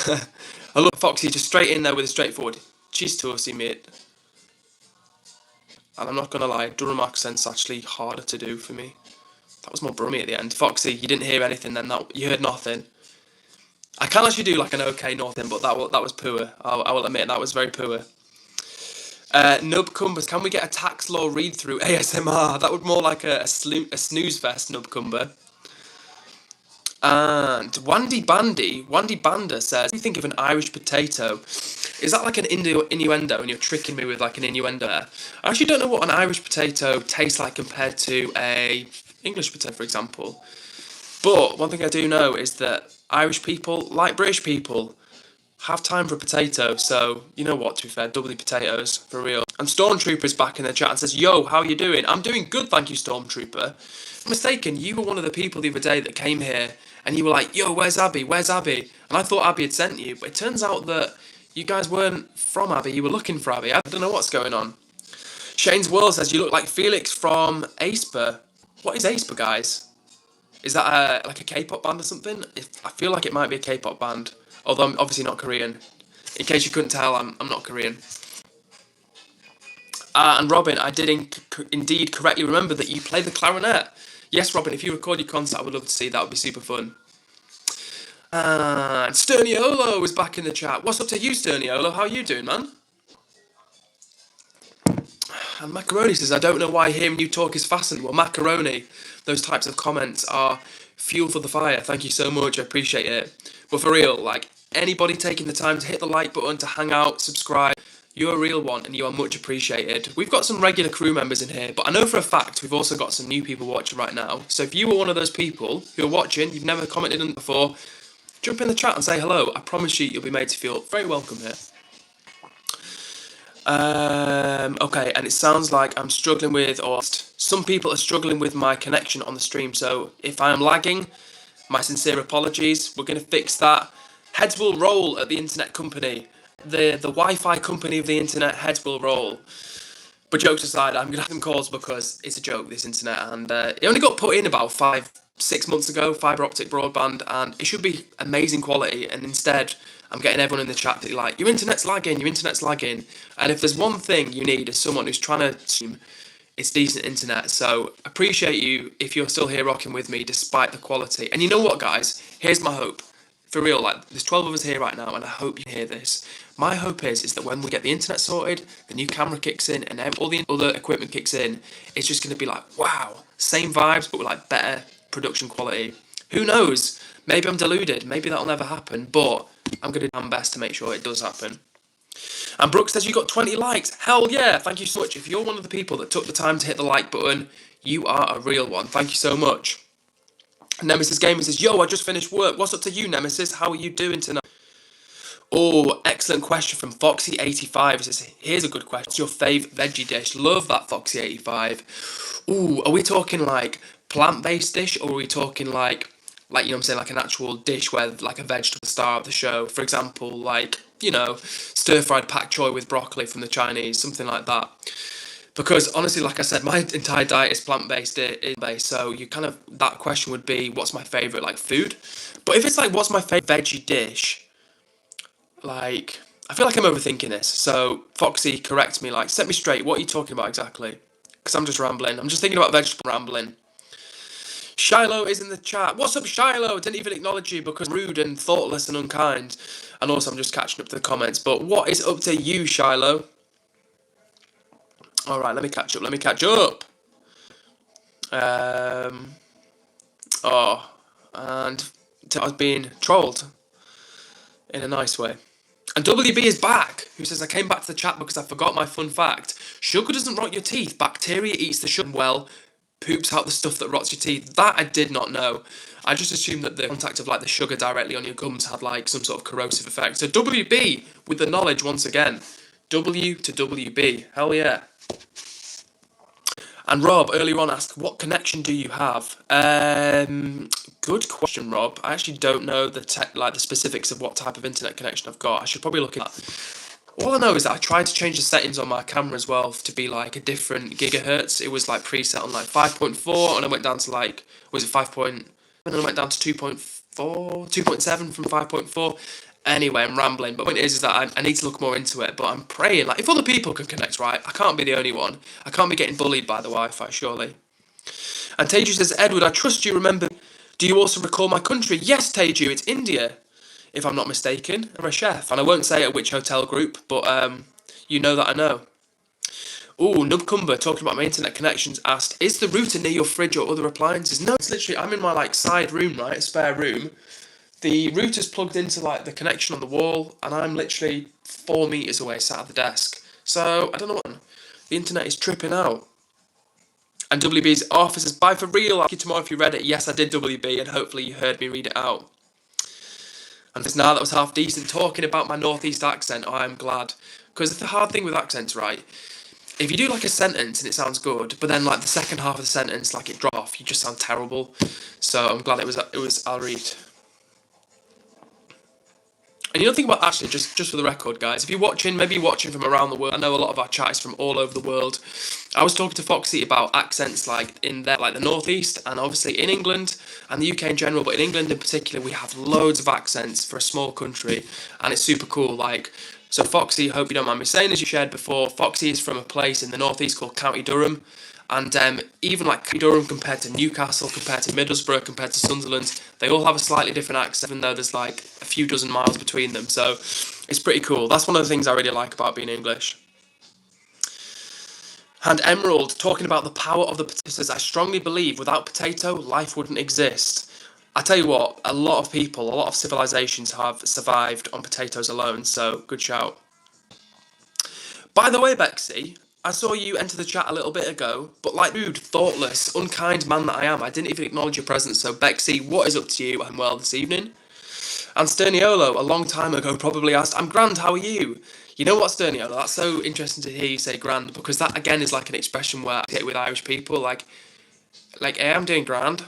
I love Foxy just straight in there with a straightforward "cheese toasty, mate." And I'm not going to lie, Durham accent's actually harder to do for me. That was more Brummy at the end. Foxy, you didn't hear anything then, you heard nothing. I can actually do like an okay nothing, but that was poor. I will admit, that was very poor. Nubcumbers, can we get a tax law read through ASMR? That would more like a snooze fest, Nubcumber. And Wandy Banda says, what do you think of an Irish potato? Is that like an innuendo, and you're tricking me with like an innuendo there? I actually don't know what an Irish potato tastes like compared to a English potato, for example. But one thing I do know is that Irish people, like British people, have time for a potato. So, you know what, to be fair, doubly potatoes, for real. And Stormtrooper is back in the chat and says, "Yo, how you doing?" I'm doing good, thank you, Stormtrooper. If I'm mistaken, you were one of the people the other day that came here and you were like, "Yo, where's Abby? Where's Abby?" And I thought Abby had sent you, but it turns out that you guys weren't from Abby, you were looking for Abby. I don't know what's going on. Shane's World says, "You look like Felix from Aespa." What is Aespa, guys? Is that like a K-pop band or something? I feel like it might be a K-pop band, although I'm obviously not Korean. In case you couldn't tell, I'm not Korean. And Robin, I did indeed correctly remember that you play the clarinet. Yes, Robin, if you record your concert, I would love to see. That would be super fun. And Sterniolo is back in the chat. What's up to you, Sterniolo? How are you doing, man? And Macaroni says, "I don't know why hearing you talk is fascinating." Well, Macaroni, those types of comments are fuel for the fire. Thank you so much. I appreciate it. But for real, like, anybody taking the time to hit the like button, to hang out, subscribe, you're a real one and you are much appreciated. We've got some regular crew members in here, but I know for a fact we've also got some new people watching right now. So if you were one of those people who are watching, you've never commented on it before, jump in the chat and say hello. I promise you'll be made to feel very welcome here. Okay, and it sounds like I'm struggling with, or some people are struggling with my connection on the stream, so if I am lagging, my sincere apologies. We're going to fix that. Heads will roll at the internet company. The Wi-Fi company of the internet, heads will roll. But jokes aside, I'm going to have some calls because it's a joke, this internet, and it only got put in about 5-6 months ago, fibre optic broadband, and it should be amazing quality, and instead I'm getting everyone in the chat that like, your internet's lagging, and if there's one thing you need as someone who's trying to stream, it's decent internet. So appreciate you if you're still here rocking with me despite the quality. And you know what, guys, here's my hope. For real, like, there's 12 of us here right now, and I hope you hear this. My hope is that when we get the internet sorted, the new camera kicks in, and all the other equipment kicks in, it's just going to be like, wow, same vibes, but with like better production quality. Who knows? Maybe I'm deluded. Maybe that'll never happen, but I'm going to do my best to make sure it does happen. And Brooke says, "You got 20 likes. Hell yeah, thank you so much. If you're one of the people that took the time to hit the like button, you are a real one. Thank you so much." Nemesis Gamer says, "Yo, I just finished work. What's up to you, Nemesis? How are you doing tonight?" Oh, excellent question from Foxy85. He says, "Here's a good question. What's your fave veggie dish?" Love that, Foxy85. Ooh, are we talking like plant-based dish, or are we talking like you know what I'm saying, like an actual dish where like a vegetable star of the show? For example, like, you know, stir-fried pak choy with broccoli from the Chinese, something like that. Because honestly, like I said, my entire diet is plant-based, so you kind of, that question would be, what's my favourite, like, food? But if it's like, what's my favourite veggie dish, like, I feel like I'm overthinking this. So, Foxy, correct me, like, set me straight, what are you talking about exactly? because I'm just rambling. I'm just thinking about vegetable rambling. Shiloh is in the chat. What's up, Shiloh? Didn't even acknowledge you because rude and thoughtless and unkind. And also, I'm just catching up to the comments. But what is up to you, Shiloh? All right, let me catch up. Let me catch up. And I was being trolled in a nice way. And WB is back, who says, I came back to the chat because I forgot my fun fact. Sugar doesn't rot your teeth. Bacteria eats the sugar well, poops out the stuff that rots your teeth. That I did not know. I just assumed that the contact of like the sugar directly on your gums had like some sort of corrosive effect. So WB with the knowledge once again. W to WB. Hell yeah. And Rob earlier on asked, what connection do you have? Good question, Rob. I actually don't know the specifics of what type of internet connection I've got. I should probably look at that. All I know is that I tried to change the settings on my camera as well to be like a different gigahertz. It was like preset on like 5.4 and I went down to like, was it 5. And then I went down to 2.4, 2.7 from 5.4. Anyway, I'm rambling, but what it is that I need to look more into it, but I'm praying, like, if other people can connect, right, I can't be the only one. I can't be getting bullied by the Wi-Fi, surely. And Teju says, Edward, I trust you remember, do you also recall my country? Yes, Teju, it's India, if I'm not mistaken. I'm a chef, and I won't say at which hotel group, but you know that I know. Ooh, Nubcumber, talking about my internet connections, asked, is the router near your fridge or other appliances? No, it's literally, I'm in my, like, side room, right, a spare room. The router's plugged into like the connection on the wall, and I'm literally 4 meters away, sat at the desk. So I don't know what the internet is tripping out. And WB's office says, bye for real. I'll see you tomorrow if you read it. Yes, I did, WB, and hopefully you heard me read it out. And now that was half decent talking about my northeast accent. Oh, I'm glad, because the hard thing with accents, right? If you do like a sentence and it sounds good, but then like the second half of the sentence, like it drops off, you just sound terrible. So I'm glad it was. I'll read. And you don't think about, actually, just for the record, guys, if you're watching, maybe you're watching from around the world, I know a lot of our chat is from all over the world. I was talking to Foxy about accents like in there, like the Northeast, and obviously in England and the UK in general, but in England in particular, we have loads of accents for a small country, and it's super cool. Like, so Foxy, hope you don't mind me saying, as you shared before, Foxy is from a place in the Northeast called County Durham. And even like Durham compared to Newcastle, compared to Middlesbrough, compared to Sunderland, they all have a slightly different accent, even though there's like a few dozen miles between them. So it's pretty cool. That's one of the things I really like about being English. And Emerald, talking about the power of the potatoes, I strongly believe without potato, life wouldn't exist. I tell you what, a lot of people, a lot of civilizations have survived on potatoes alone, so good shout. By the way, Bexy, I saw you enter the chat a little bit ago, but like rude, thoughtless, unkind man that I am, I didn't even acknowledge your presence. So Bexy, what is up to you? I'm well this evening. And Sterniolo, a long time ago, probably asked, I'm grand, how are you? You know what, Sterniolo, that's so interesting to hear you say grand, because that again is like an expression where I get with Irish people, like, hey, I'm doing grand.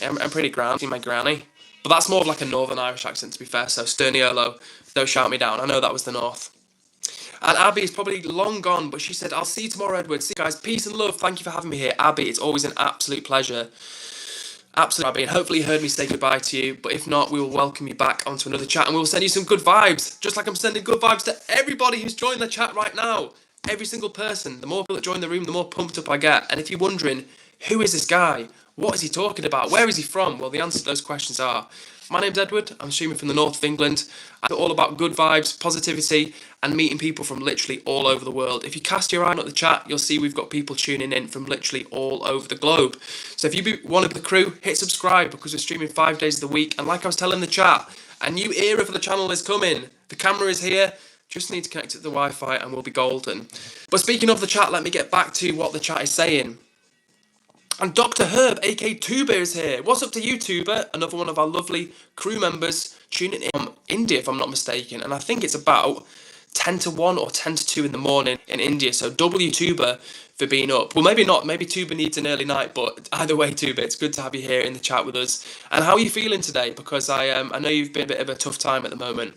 I'm pretty grand, my granny. But that's more of like a Northern Irish accent, to be fair, so Sterniolo, don't shout me down, I know that was the North. And Abby is probably long gone, but she said, I'll see you tomorrow, Edward. See you guys. Peace and love. Thank you for having me here. Abby, it's always an absolute pleasure. Absolutely, Abby. And hopefully you heard me say goodbye to you. But if not, we will welcome you back onto another chat and we will send you some good vibes. Just like I'm sending good vibes to everybody who's joined the chat right now. Every single person. The more people that join the room, the more pumped up I get. And if you're wondering, who is this guy? What is he talking about? Where is he from? Well, the answer to those questions are, my name's Edward, I'm streaming from the north of England. I'm all about good vibes, positivity, and meeting people from literally all over the world. If you cast your eye at the chat, you'll see we've got people tuning in from literally all over the globe. So if you want to be the crew, hit subscribe because we're streaming 5 days of the week. And like I was telling the chat, a new era for the channel is coming. The camera is here. Just need to connect it to the Wi-Fi and we'll be golden. But speaking of the chat, let me get back to what the chat is saying. And Dr. Herb, aka Tuba, is here. What's up to you, Tuba? Another one of our lovely crew members tuning in from India, if I'm not mistaken. And I think it's about 10 to 1 or 10 to 2 in the morning in India. So W Tuba for being up. Well, maybe not. Maybe Tuba needs an early night. But either way, Tuba, it's good to have you here in the chat with us. And how are you feeling today? Because I know you've been a bit of a tough time at the moment.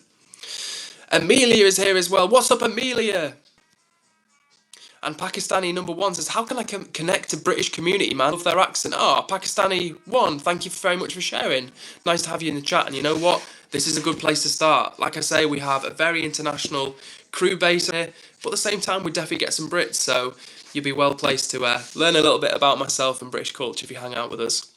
Amelia is here as well. What's up, Amelia? And Pakistani number 1 says, how can I connect to British community, man? Love their accent. Pakistani 1, thank you very much for sharing. Nice to have you in the chat. And you know what? This is a good place to start. Like I say, we have a very international crew base here. But at the same time, we definitely get some Brits. So you'll be well placed to learn a little bit about myself and British culture if you hang out with us.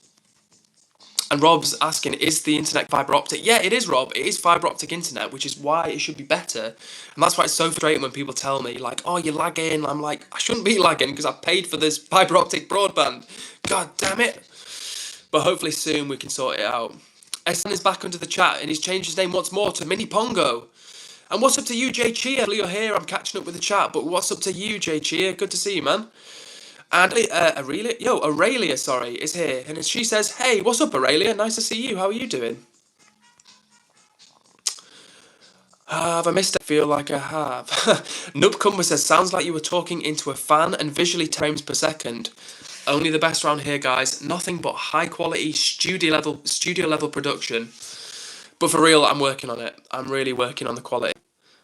And Rob's asking, is the internet fibre optic? Yeah, it is, Rob. It is fibre optic internet, which is why it should be better. And that's why it's so frustrating when people tell me, like, oh, you're lagging. I'm like, I shouldn't be lagging because I paid for this fibre optic broadband. God damn it. But hopefully soon we can sort it out. Esan is back under the chat and he's changed his name once more to Mini Pongo. And what's up to you, Jay Chia? You're here. I'm catching up with the chat. But what's up to you, Jay Chia? Good to see you, man. And Aurelia, is here. And she says, hey, what's up, Aurelia? Nice to see you. How are you doing? Have I missed it? Feel like I have. Nubcumber says, sounds like you were talking into a fan and visually 10 frames per second. Only the best around here, guys. Nothing but high quality studio level production. But for real, I'm working on it. I'm really working on the quality.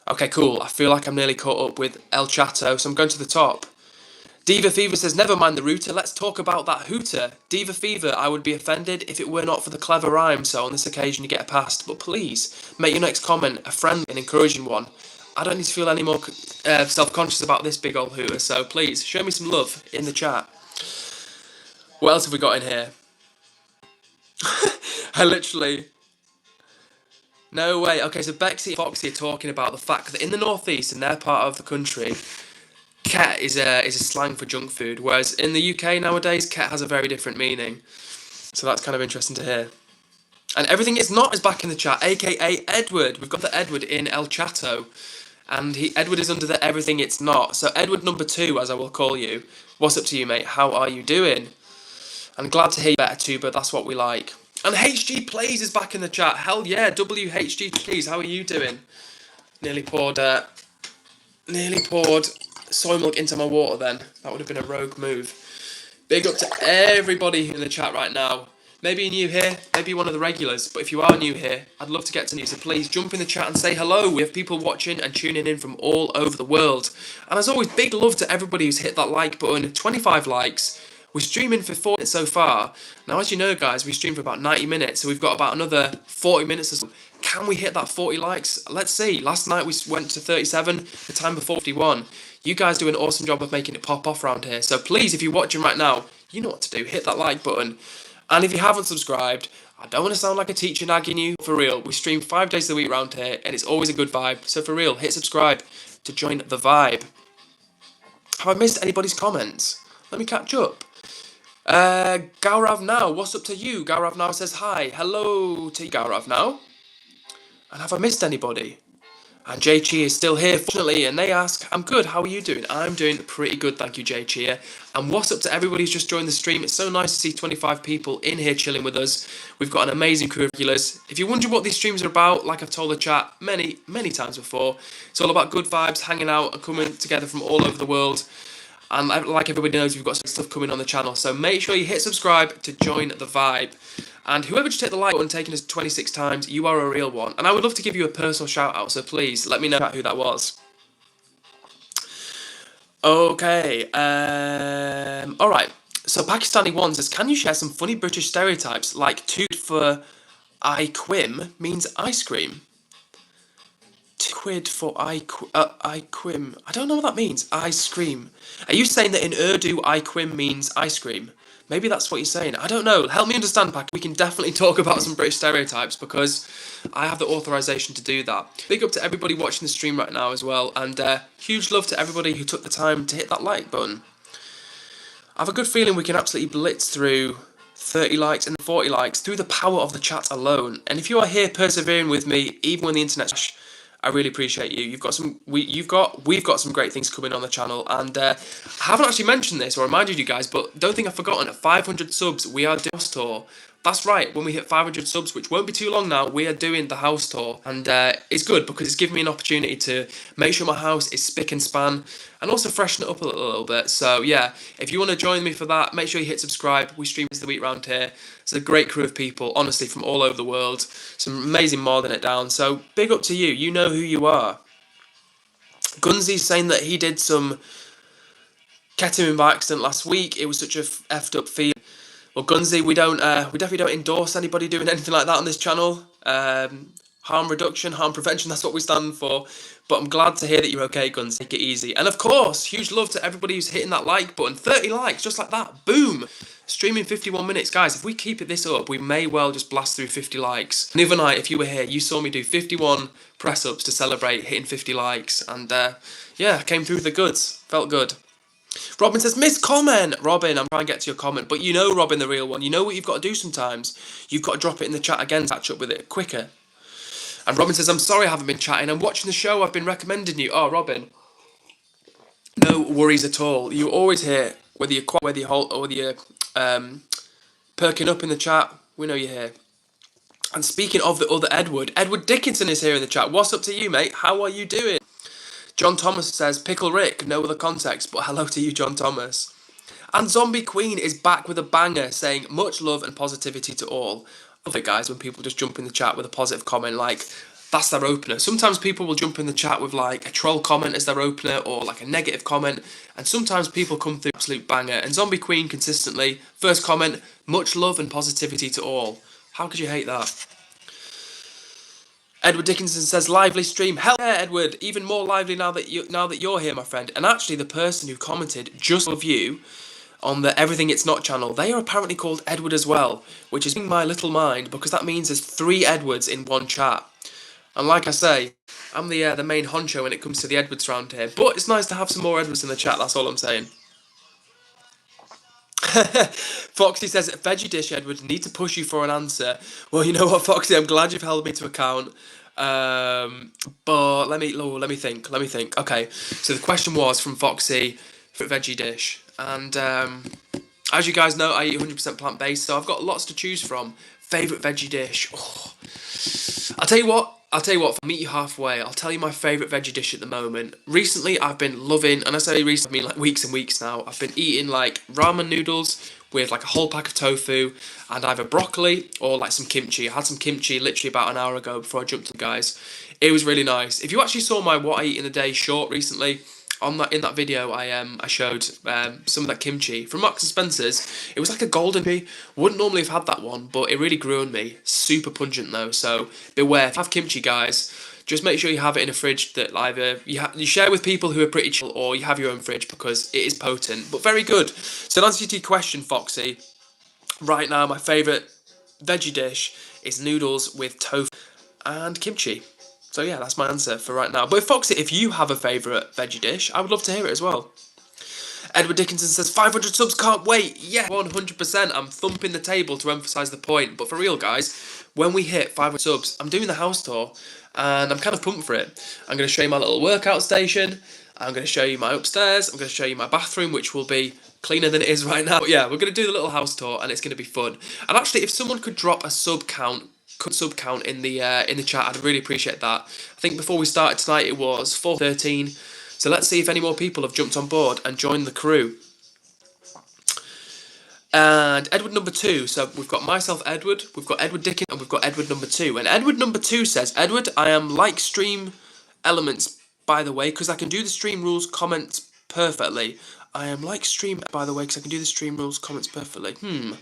Okay, cool. I feel like I'm nearly caught up with El Chato, so I'm going to the top. Diva Fever says, never mind the router, let's talk about that hooter. Diva Fever, I would be offended if it were not for the clever rhyme, so on this occasion you get a pass. But please, make your next comment a friendly and encouraging one. I don't need to feel any more self-conscious about this big old hooter, so please, show me some love in the chat. What else have we got in here? I literally... No way. Okay, so Bexy and Foxy are talking about the fact that in the northeast, in their part of the country, ket is a slang for junk food, whereas in the UK nowadays, ket has a very different meaning. So that's kind of interesting to hear. And Everything It's Not is back in the chat, aka Edward. We've got the Edward in El Chato. And Edward is under the Everything It's Not. So Edward number 2, as I will call you. What's up to you, mate? How are you doing? I'm glad to hear you better too, but that's what we like. And HG Plays is back in the chat. Hell yeah, WHG Plays, how are you doing? Nearly poured soy milk into my water then. That would have been a rogue move. Big up to everybody in the chat right now. Maybe you're new here, maybe you're one of the regulars, but if you are new here, I'd love to get to know you, so please jump in the chat and say hello. We have people watching and tuning in from all over the world. And as always, big love to everybody who's hit that like button. 25 likes. We're streaming for 4 minutes so far. Now, as you know, guys, we stream for about 90 minutes, so we've got about another 40 minutes or so. Can we hit that 40 likes? Let's see. Last night we went to 37, the time before 51. You guys do an awesome job of making it pop off around here. So please, if you're watching right now, you know what to do. Hit that like button. And if you haven't subscribed, I don't want to sound like a teacher nagging you. For real, we stream 5 days a week around here, and it's always a good vibe. So for real, hit subscribe to join the vibe. Have I missed anybody's comments? Let me catch up. Gaurav Now, what's up to you? Gaurav Now says hi. Hello to you, Gaurav Now. And have I missed anybody? And Jay Chia is still here, fortunately, and they ask, I'm good, how are you doing? I'm doing pretty good, thank you, Jay Chia. And what's up to everybody who's just joined the stream? It's so nice to see 25 people in here chilling with us. We've got an amazing crew of regulars. If you're wondering what these streams are about, like I've told the chat many, many times before, it's all about good vibes, hanging out, and coming together from all over the world. And like everybody knows, we've got some stuff coming on the channel. So make sure you hit subscribe to join the vibe. And whoever just hit the like button, taking us 26 times, you are a real one. And I would love to give you a personal shout out, so please let me know who that was. Okay, alright. So Pakistani One says, can you share some funny British stereotypes like toot for I quim means ice cream? £2 for I quim. I don't know what that means. Ice cream. Are you saying that in Urdu I quim means ice cream? Maybe that's what you're saying. I don't know. Help me understand, Pack. We can definitely talk about some British stereotypes because I have the authorization to do that. Big up to everybody watching the stream right now as well, and huge love to everybody who took the time to hit that like button. I have a good feeling we can absolutely blitz through 30 likes and 40 likes through the power of the chat alone. And if you are here persevering with me, even when the internet's I really appreciate you. We've got some great things coming on the channel, and I haven't actually mentioned this or reminded you guys, but don't think I've forgotten. At 500 subs, we are doing a house tour. That's right. When we hit 500 subs, which won't be too long now, we are doing the house tour, and it's good because it's given me an opportunity to make sure my house is spick and span, and also freshen it up a little bit. So yeah, if you want to join me for that, make sure you hit subscribe. We stream this the week round here. It's a great crew of people, honestly, from all over the world. Some amazing modding it down. So big up to you. You know who you are. Gunsy's saying that he did some ketamine by accident last week. It was such a effed up feeling. Well, Gunsy, we definitely don't endorse anybody doing anything like that on this channel. Harm reduction, harm prevention, that's what we stand for. But I'm glad to hear that you're okay, Guns. Take it easy. And of course, huge love to everybody who's hitting that like button. 30 likes, just like that. Boom! Streaming 51 minutes. Guys, if we keep it this up, we may well just blast through 50 likes. And the other night, if you were here, you saw me do 51 press-ups to celebrate hitting 50 likes. And yeah, came through the goods. Felt good. Robin says, missed comment. Robin, I'm trying to get to your comment. But you know, Robin, the real one, you know what you've got to do sometimes? You've got to drop it in the chat again to catch up with it quicker. And Robin says, I'm sorry I haven't been chatting. I'm watching the show. I've been recommending you. Oh, Robin. No worries at all. You're always here. Whether you're perking up in the chat, we know you're here. And speaking of the other Edward Dickinson is here in the chat. What's up to you, mate? How are you doing? John Thomas says, Pickle Rick, no other context, but hello to you, John Thomas. And Zombie Queen is back with a banger, saying, much love and positivity to all. I love it, guys, when people just jump in the chat with a positive comment, like, that's their opener. Sometimes people will jump in the chat with, like, a troll comment as their opener, or, like, a negative comment, and sometimes people come through absolute banger. And Zombie Queen, consistently, first comment, much love and positivity to all. How could you hate that? Edward Dickinson says, lively stream. Hell yeah, Edward, even more lively now that you're here, my friend. And actually, the person who commented just of you on the Everything It's Not channel, they are apparently called Edward as well, which is in my little mind, because that means there's 3 Edwards in one chat. And like I say, I'm the main honcho when it comes to the Edwards round here. But it's nice to have some more Edwards in the chat, that's all I'm saying. Foxy says, veggie dish, Edward, need to push you for an answer. Well, you know what, Foxy, I'm glad you've held me to account. But let me think. Okay, so the question was from Foxy, for veggie dish. And as you guys know, I eat 100% plant-based, so I've got lots to choose from. Favourite veggie dish? Oh. I'll tell you what, I'll meet you halfway. I'll tell you my favourite veggie dish at the moment. Recently, I've been loving, and I say recently, I mean like weeks and weeks now, I've been eating like ramen noodles with like a whole pack of tofu and either broccoli or like some kimchi. I had some kimchi literally about an hour ago before I jumped to the guys. It was really nice. If you actually saw my What I Eat in a Day short recently, in that video, I showed some of that kimchi from Marks and Spencer's. It was like a golden kimchi. Wouldn't normally have had that one, but it really grew on me. Super pungent though, so beware. If you have kimchi, guys, just make sure you have it in a fridge that either you share with people who are pretty chill, or you have your own fridge, because it is potent, but very good. So to answer to your question, Foxy, right now my favourite veggie dish is noodles with tofu and kimchi. So yeah, that's my answer for right now. But Foxy, if you have a favourite veggie dish, I would love to hear it as well. Edward Dickinson says, 500 subs, can't wait. Yeah, 100%. I'm thumping the table to emphasise the point. But for real, guys, when we hit 500 subs, I'm doing the house tour. And I'm kind of pumped for it. I'm going to show you my little workout station. I'm going to show you my upstairs. I'm going to show you my bathroom, which will be cleaner than it is right now. But yeah, we're going to do the little house tour, and it's going to be fun. And actually, if someone could drop a sub count in the chat, I'd really appreciate that. I think before we started tonight it was 4:13, so let's see if any more people have jumped on board and joined the crew. And Edward number 2, so we've got myself, Edward, we've got Edward Dickinson, and we've got Edward number 2. And Edward number 2 says, Edward, I am like stream elements, by the way, because I can do the stream rules comments perfectly. I am like stream, by the way, because I can do the stream rules comments perfectly.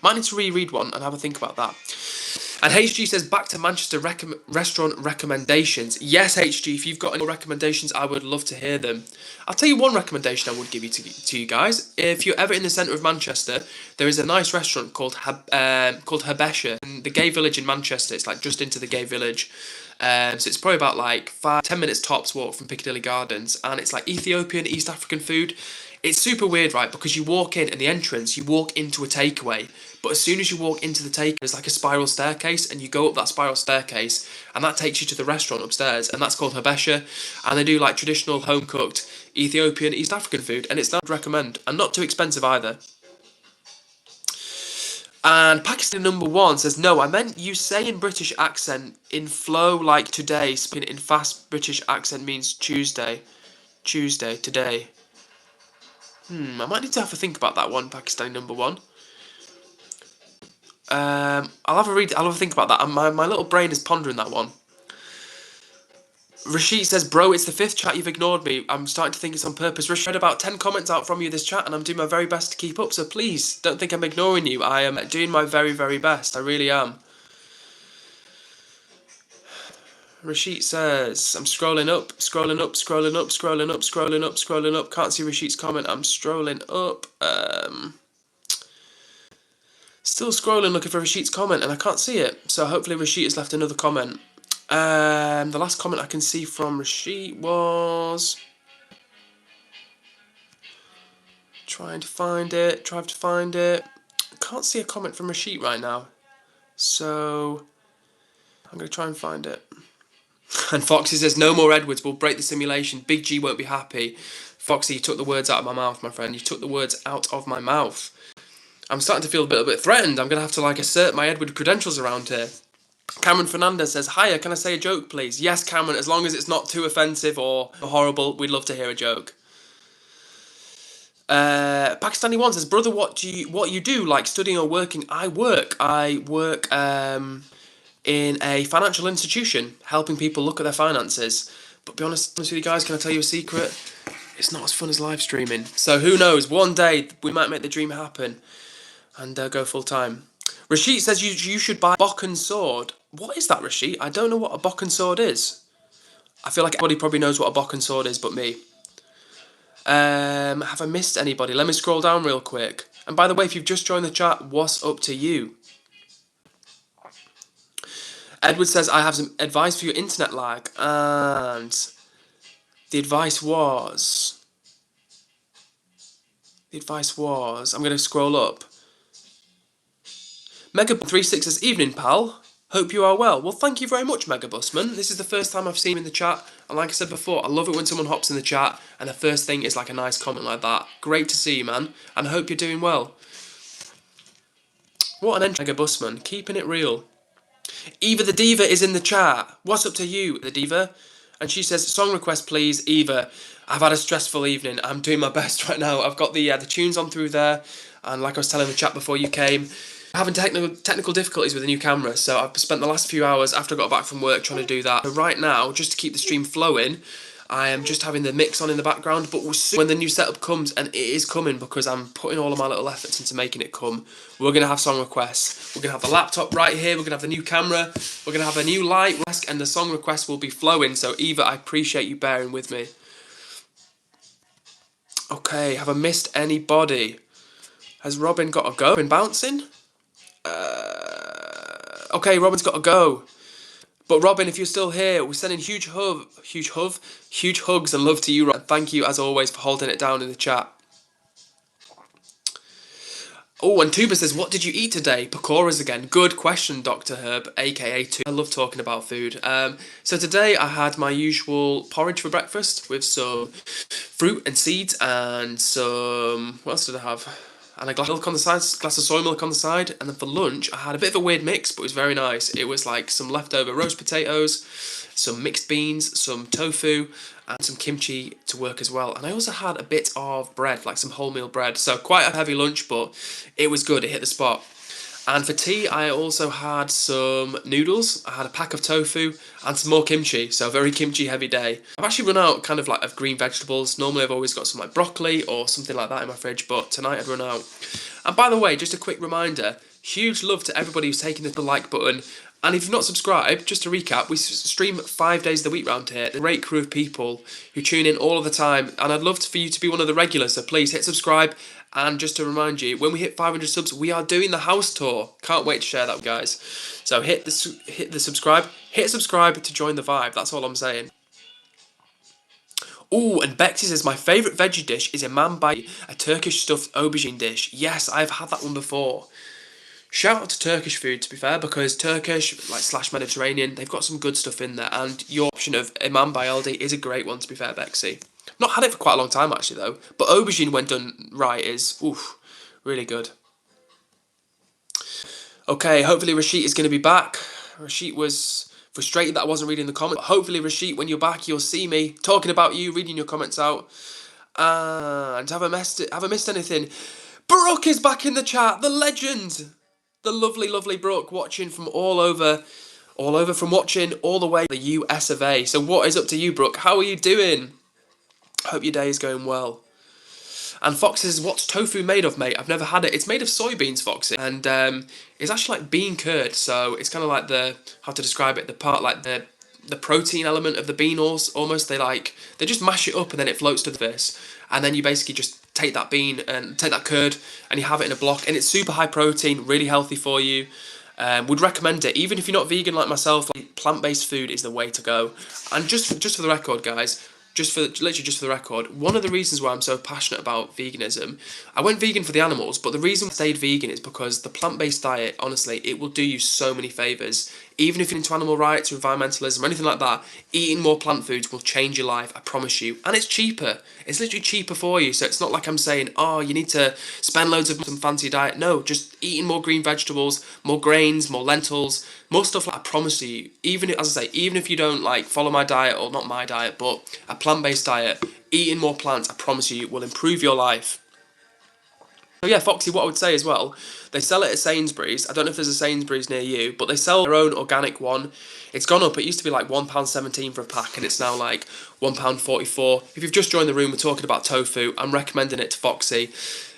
Might need to reread one and have a think about that. And HG says, back to Manchester restaurant recommendations. Yes, HG, if you've got any recommendations, I would love to hear them. I'll tell you one recommendation I would give you to you guys. If you're ever in the centre of Manchester, there is a nice restaurant called Habesha in the gay village in Manchester. It's like just into the gay village. So it's probably about like 5-10 minutes tops walk from Piccadilly Gardens. And it's like Ethiopian, East African food. It's super weird, right? Because you walk in, and the entrance, you walk into a takeaway. But as soon as you walk into the takeaway, there's like a spiral staircase, and you go up that spiral staircase, and that takes you to the restaurant upstairs, and that's called Habesha. And they do like traditional home-cooked Ethiopian, East African food, and it's not recommend, and not too expensive either. And Pakistan number 1 says, no, I meant you say in British accent, in flow like today, speaking in fast British accent means Tuesday, today. I might need to have a think about that one, Pakistani number 1. I'll have a think about that. And my little brain is pondering that one. Rashid says, bro, it's the 5th chat you've ignored me. I'm starting to think it's on purpose. Rashid, I had about 10 comments out from you this chat, and I'm doing my very best to keep up. So please, don't think I'm ignoring you. I am doing my very, very best. I really am. Rashid says, I'm scrolling up, scrolling up, scrolling up, scrolling up, scrolling up, scrolling up. Can't see Rashid's comment. I'm scrolling up. Still scrolling looking for Rashid's comment and I can't see it. So hopefully Rashid has left another comment. The last comment I can see from Rashid was... Trying to find it. Can't see a comment from Rashid right now. So I'm going to try and find it. And Foxy says, no more Edwards, we'll break the simulation. Big G won't be happy. Foxy, you took the words out of my mouth, my friend. You took the words out of my mouth. I'm starting to feel a bit threatened. I'm going to have to assert my Edward credentials around here. Cameron Fernandez says, hiya, can I say a joke, please? Yes, Cameron, as long as it's not too offensive or horrible, we'd love to hear a joke. Pakistani One says, brother, what you do, like studying or working? I work in a financial institution, helping people look at their finances. But be honest with you guys, can I tell you a secret? It's not as fun as live streaming. So who knows, one day we might make the dream happen and go full time. Rashid says you should buy a Bokken sword. What is that, Rashid? I don't know what a Bokken sword is. I feel like everybody probably knows what a Bokken sword is but me. Have I missed anybody? Let me scroll down real quick. And by the way, if you've just joined the chat, what's up to you? Edward says, I have some advice for your internet lag. And the advice was... I'm going to scroll up. Megabus36 says, evening, pal. Hope you are well. Well, thank you very much, Megabusman. This is the first time I've seen him in the chat. And like I said before, I love it when someone hops in the chat and the first thing is like a nice comment like that. Great to see you, man. And I hope you're doing well. What an entry, Megabusman. Keeping it real. Eva the Diva is in the chat. What's up to you, the Diva? And she says, song request, please. Eva, I've had a stressful evening. I'm doing my best right now. I've got the tunes on through there. And like I was telling the chat before you came, having technical difficulties with the new camera, so I've spent the last few hours after I got back from work trying to do that. So right now, just to keep the stream flowing, I am just having the mix on in the background, but when the new setup comes, and it is coming because I'm putting all of my little efforts into making it come, we're going to have song requests. We're going to have the laptop right here, we're going to have the new camera, we're going to have a new light, and the song requests will be flowing, so Eva, I appreciate you bearing with me. Okay, have I missed anybody? Has Robin got to go? Been bouncing? Okay, Robin's got to go. But Robin, if you're still here, we're sending huge hugs and love to you, Robin. Thank you, as always, for holding it down in the chat. Oh, and Tuba says, what did you eat today? Pakoras again. Good question, Dr. Herb, a.k.a. Tuba. I love talking about food. So today I had my usual porridge for breakfast with some fruit and seeds and some... What else did I have? And a glass of milk on the side, glass of soy milk on the side. And then for lunch, I had a bit of a weird mix, but it was very nice. It was like some leftover roast potatoes, some mixed beans, some tofu, and some kimchi to work as well. And I also had a bit of bread, like some wholemeal bread. So quite a heavy lunch, but it was good. It hit the spot. And for tea, I also had some noodles. I had a pack of tofu and some more kimchi. So a very kimchi heavy day. I've actually run out kind of like of green vegetables. Normally I've always got some like broccoli or something like that in my fridge, but tonight I'd run out. And by the way, just a quick reminder, huge love to everybody who's taken the like button. And if you've not subscribed, just to recap, we stream 5 days of the week round here. A great crew of people who tune in all of the time. And I'd love for you to be one of the regulars, so please hit subscribe. And just to remind you, when we hit 500 subs, we are doing the house tour. Can't wait to share that with you guys. So hit the subscribe. Hit subscribe to join the vibe. That's all I'm saying. Ooh, and Bexy says, my favourite veggie dish is imam bay, a Turkish stuffed aubergine dish. Yes, I've had that one before. Shout out to Turkish food, to be fair, because Turkish, like / Mediterranean, they've got some good stuff in there. And your option of imam bayaldi is a great one, to be fair, Bexy. Not had it for quite a long time, actually, though. But aubergine, when done right, is, oof, really good. Okay, hopefully Rashid is going to be back. Rashid was frustrated that I wasn't reading the comments. Hopefully, Rashid, when you're back, you'll see me talking about you, reading your comments out. And have I missed anything? Brooke is back in the chat, the legend. The lovely, lovely Brooke, watching from all over from watching all the way to the US of A. So what is up to you, Brooke? How are you doing? Hope your day is going well. And Fox says, what's tofu made of, mate? I've never had it. It's made of soybeans, Foxy. And it's actually like bean curd. So it's kind of like the, how to describe it, the part like the the protein element of the bean oils. Almost they just mash it up and then it floats to the surface, and then you basically just take that bean and take that curd and you have it in a block, and it's super high protein, really healthy for you. Would recommend it, even if you're not vegan like myself. Like, plant-based food is the way to go. And just for the record, guys, just for the record, one of the reasons why I'm so passionate about veganism, I went vegan for the animals, but the reason I stayed vegan is because the plant-based diet, honestly, it will do you so many favours. Even if you're into animal rights or environmentalism or anything like that, eating more plant foods will change your life, I promise you. And it's cheaper. It's literally cheaper for you. So it's not like I'm saying, oh, you need to spend loads of some fancy diet. No, just eating more green vegetables, more grains, more lentils, more stuff like that, I promise you. Even, as I say, even if you don't like follow my diet, or not my diet, but a plant-based diet, eating more plants, I promise you, will improve your life. So yeah, Foxy, what I would say as well, they sell it at Sainsbury's. I don't know if there's a Sainsbury's near you, but they sell their own organic one. It's gone up. It used to be like £1.17 for a pack, and it's now like £1.44. If you've just joined the room, we're talking about tofu. I'm recommending it to Foxy.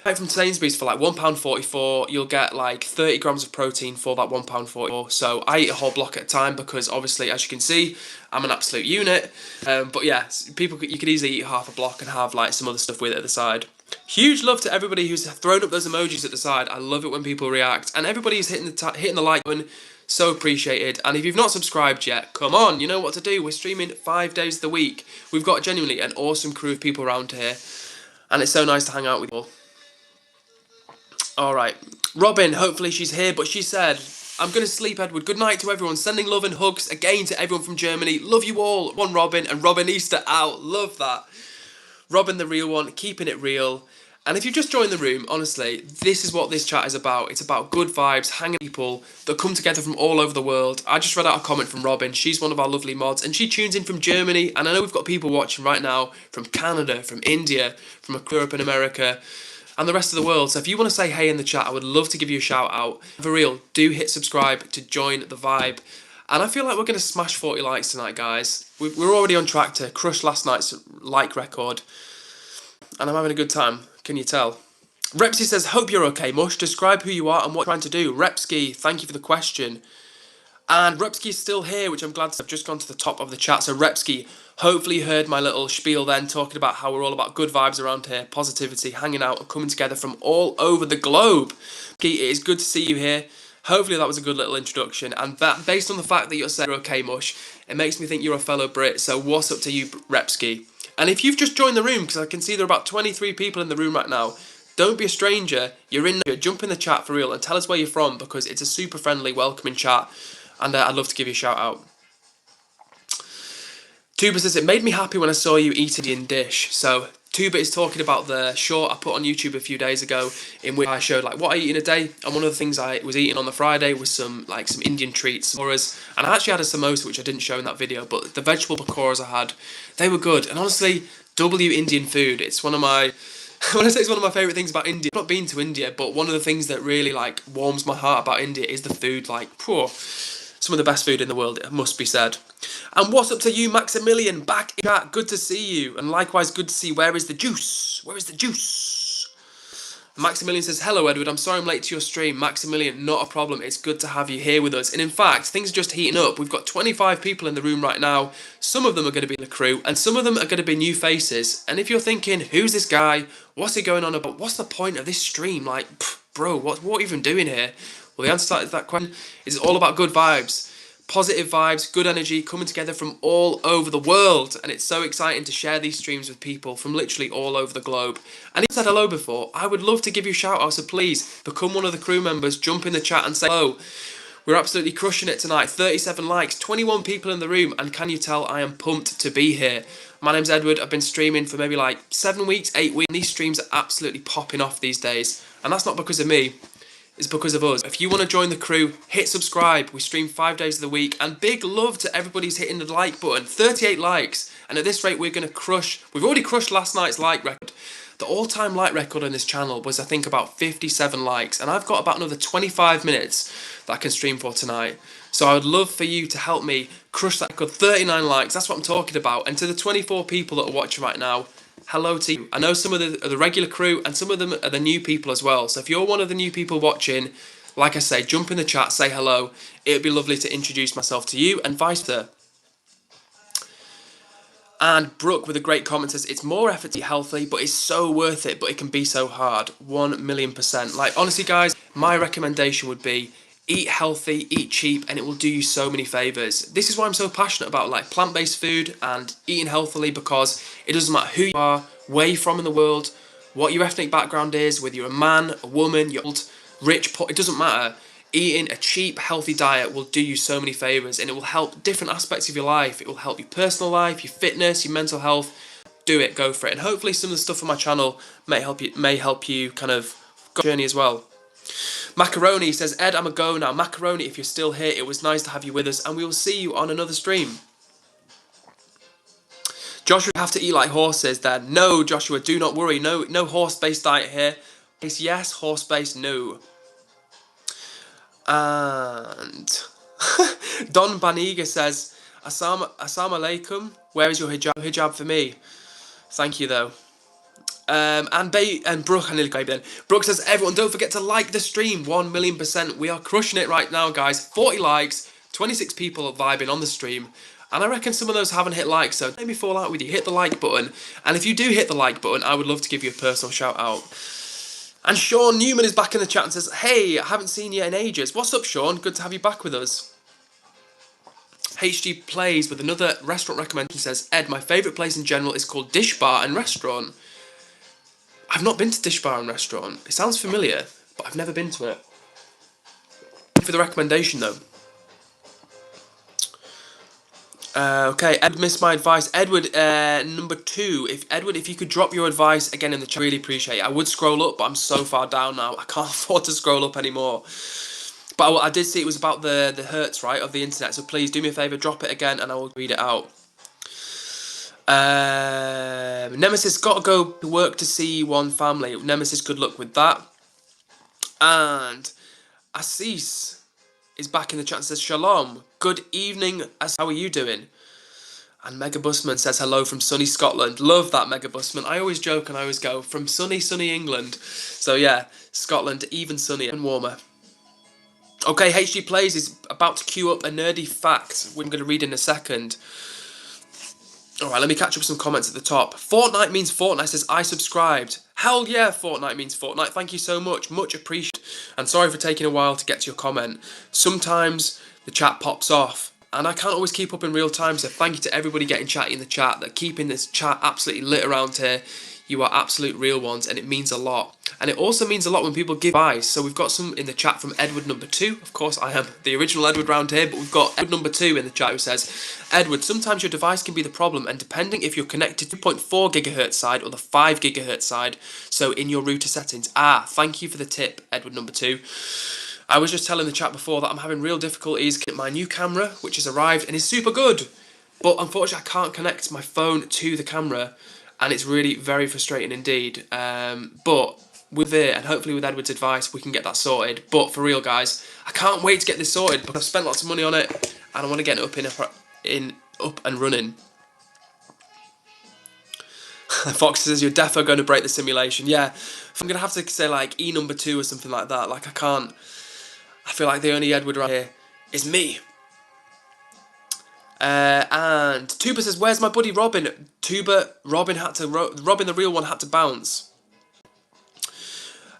Right, from Sainsbury's for like £1.44, you'll get like 30 grams of protein for that £1.44. So I eat a whole block at a time because obviously, as you can see, I'm an absolute unit. But yeah, you could easily eat half a block and have like some other stuff with it at the side. Huge love to everybody who's thrown up those emojis at the side. I love it when people react, and everybody who's hitting the like button. So appreciated. And if you've not subscribed yet, come on, you know what to do. We're streaming 5 days of the week. We've got genuinely an awesome crew of people around here, and it's so nice to hang out with you all. Alright, Robin, hopefully she's here, but she said, I'm going to sleep, Edward. Good night to everyone. Sending love and hugs again to everyone from Germany. Love you all. One Robin, and Robin Easter out. Love that. Robin the real one, keeping it real. And if you've just joined the room, honestly, this is what this chat is about. It's about good vibes, hanging people that come together from all over the world. I just read out a comment from Robin. She's one of our lovely mods, and she tunes in from Germany. And I know we've got people watching right now from Canada, from India, from Europe and America, and the rest of the world. So if you want to say hey in the chat, I would love to give you a shout out. For real, do hit subscribe to join the vibe. And I feel like we're going to smash 40 likes tonight, guys. We're already on track to crush last night's like record. And I'm having a good time, can you tell? Repsky says, hope you're okay, Mush. Describe who you are and what you're trying to do. Repsky, thank you for the question. And Repsky's still here, which I'm glad to have just gone to the top of the chat. So Repsky, hopefully you heard my little spiel then, talking about how we're all about good vibes around here, positivity, hanging out and coming together from all over the globe. It is good to see you here. Hopefully that was a good little introduction, and that, based on the fact that you're saying you're okay, Mush, it makes me think you're a fellow Brit, so what's up to you, Repsky? And if you've just joined the room, because I can see there are about 23 people in the room right now, don't be a stranger, you're in there, jump in the chat for real and tell us where you're from, because it's a super friendly, welcoming chat, and I'd love to give you a shout out. Tuba says, it made me happy when I saw you eat an Indian dish. So Tuba is talking about the short I put on YouTube a few days ago, in which I showed like what I eat in a day, and one of the things I was eating on the Friday was some Indian treats, and I actually had a samosa, which I didn't show in that video, but the vegetable pakoras I had, they were good. And honestly, Indian food, it's one of my, when I say it's one of my favourite things about India, I've not been to India, but one of the things that really like warms my heart about India is the food. Like, poor, some of the best food in the world, it must be said. And what's up to you, Maximilian? Back in chat, good to see you. And likewise, good to see, where is the juice? Where is the juice? Maximilian says, hello, Edward. I'm sorry I'm late to your stream. Maximilian, not a problem. It's good to have you here with us. And in fact, things are just heating up. We've got 25 people in the room right now. Some of them are going to be the crew, and some of them are going to be new faces. And if you're thinking, who's this guy? What's he going on about? What's the point of this stream? Like, bro, what are you even doing here? Well, the answer to that question is all about good vibes. Positive vibes, good energy, coming together from all over the world. And it's so exciting to share these streams with people from literally all over the globe. And if you said hello before, I would love to give you a shout out. So please, become one of the crew members, jump in the chat and say hello. We're absolutely crushing it tonight. 37 likes, 21 people in the room. And can you tell I am pumped to be here? My name's Edward. I've been streaming for maybe like 7 weeks, 8 weeks. And these streams are absolutely popping off these days. And that's not because of me. It's because of us. If you want to join the crew, hit subscribe. We stream 5 days of the week. And big love to everybody who's hitting the like button. 38 likes. And at this rate, we're going to crush. We've already crushed last night's like record. The all-time like record on this channel was, I think, about 57 likes. And I've got about another 25 minutes that I can stream for tonight. So I would love for you to help me crush that record. 39 likes. That's what I'm talking about. And to the 24 people that are watching right now, hello to you. I know some of the regular crew, and some of them are the new people as well. So if you're one of the new people watching, like I say, jump in the chat, say hello. It would be lovely to introduce myself to you, and vice versa. And Brooke with a great comment says, it's more effort to eat healthy, but it's so worth it, but it can be so hard. 1,000,000%. Like, honestly, guys, my recommendation would be eat healthy, eat cheap, and it will do you so many favours. This is why I'm so passionate about like plant-based food and eating healthily, because it doesn't matter who you are, where you're from in the world, what your ethnic background is, whether you're a man, a woman, you're old, rich, poor, it doesn't matter. Eating a cheap, healthy diet will do you so many favours, and it will help different aspects of your life. It will help your personal life, your fitness, your mental health. Do it, go for it. And hopefully some of the stuff on my channel may help you kind of go on the journey as well. Macaroni says, Ed, I'm a go now. Macaroni, if you're still here, it was nice to have you with us, and we will see you on another stream. Joshua, have to eat like horses then. No, Joshua, do not worry. No horse-based diet here. Yes, horse-based, no. And Don Baniga says, Assalamu alaikum. Where is your hijab? Hijab for me. Thank you though. And Brooke, I nearly got then. Brooke says, everyone, don't forget to like the stream. 1,000,000%. We are crushing it right now, guys. 40 likes, 26 people are vibing on the stream. And I reckon some of those haven't hit like, so let me fall out with you. Hit the like button. And if you do hit the like button, I would love to give you a personal shout out. And Sean Newman is back in the chat and says, hey, I haven't seen you in ages. What's up, Sean? Good to have you back with us. HG Plays with another restaurant recommendation says, Ed, my favourite place in general is called Dish Bar and Restaurant. I've not been to Dish Bar and Restaurant. It sounds familiar, but I've never been to it. Thank you for the recommendation, though. Okay, Edward missed my advice. Edward, number 2. If you could drop your advice again in the chat, really appreciate it. I would scroll up, but I'm so far down now. I can't afford to scroll up anymore. But I did see it was about the hertz, right, of the internet. So please do me a favour, drop it again, and I will read it out. Nemesis, got to go to work to see one family. Nemesis, good luck with that. And Assis is back in the chat and says, Shalom, good evening, how are you doing? And Mega Busman says hello from sunny Scotland. Love that, Mega Busman. I always joke and I always go from sunny England. So yeah, Scotland, even sunnier and warmer. Okay, HG Plays is about to queue up a nerdy fact we're going to read in a second. Alright, let me catch up some comments at the top. Fortnite means Fortnite says, I subscribed. Hell yeah, Fortnite means Fortnite. Thank you so much. Much appreciated. And sorry for taking a while to get to your comment. Sometimes the chat pops off and I can't always keep up in real time. So thank you to everybody getting chatty in the chat, that keeping this chat absolutely lit around here. You are absolute real ones, and it means a lot. And it also means a lot when people give advice. So we've got some in the chat from Edward number 2. Of course, I am the original Edward round here, but we've got Edward number 2 in the chat who says, Edward, sometimes your device can be the problem, and depending if you're connected to 2.4 GHz side or the 5 GHz side, so in your router settings. Thank you for the tip, Edward number 2. I was just telling the chat before that I'm having real difficulties getting my new camera, which has arrived and is super good. But unfortunately, I can't connect my phone to the camera, and it's really very frustrating indeed. But with it, and hopefully with Edward's advice, we can get that sorted. But for real, guys, I can't wait to get this sorted because I've spent lots of money on it, and I want to get it up and running. Fox says, you're defo going to break the simulation. Yeah, I'm going to have to say like E number 2 or something like that. Like I can't. I feel like the only Edward around here is me. And Tuba says, where's my buddy Robin? Tuba, Robin the real one had to bounce.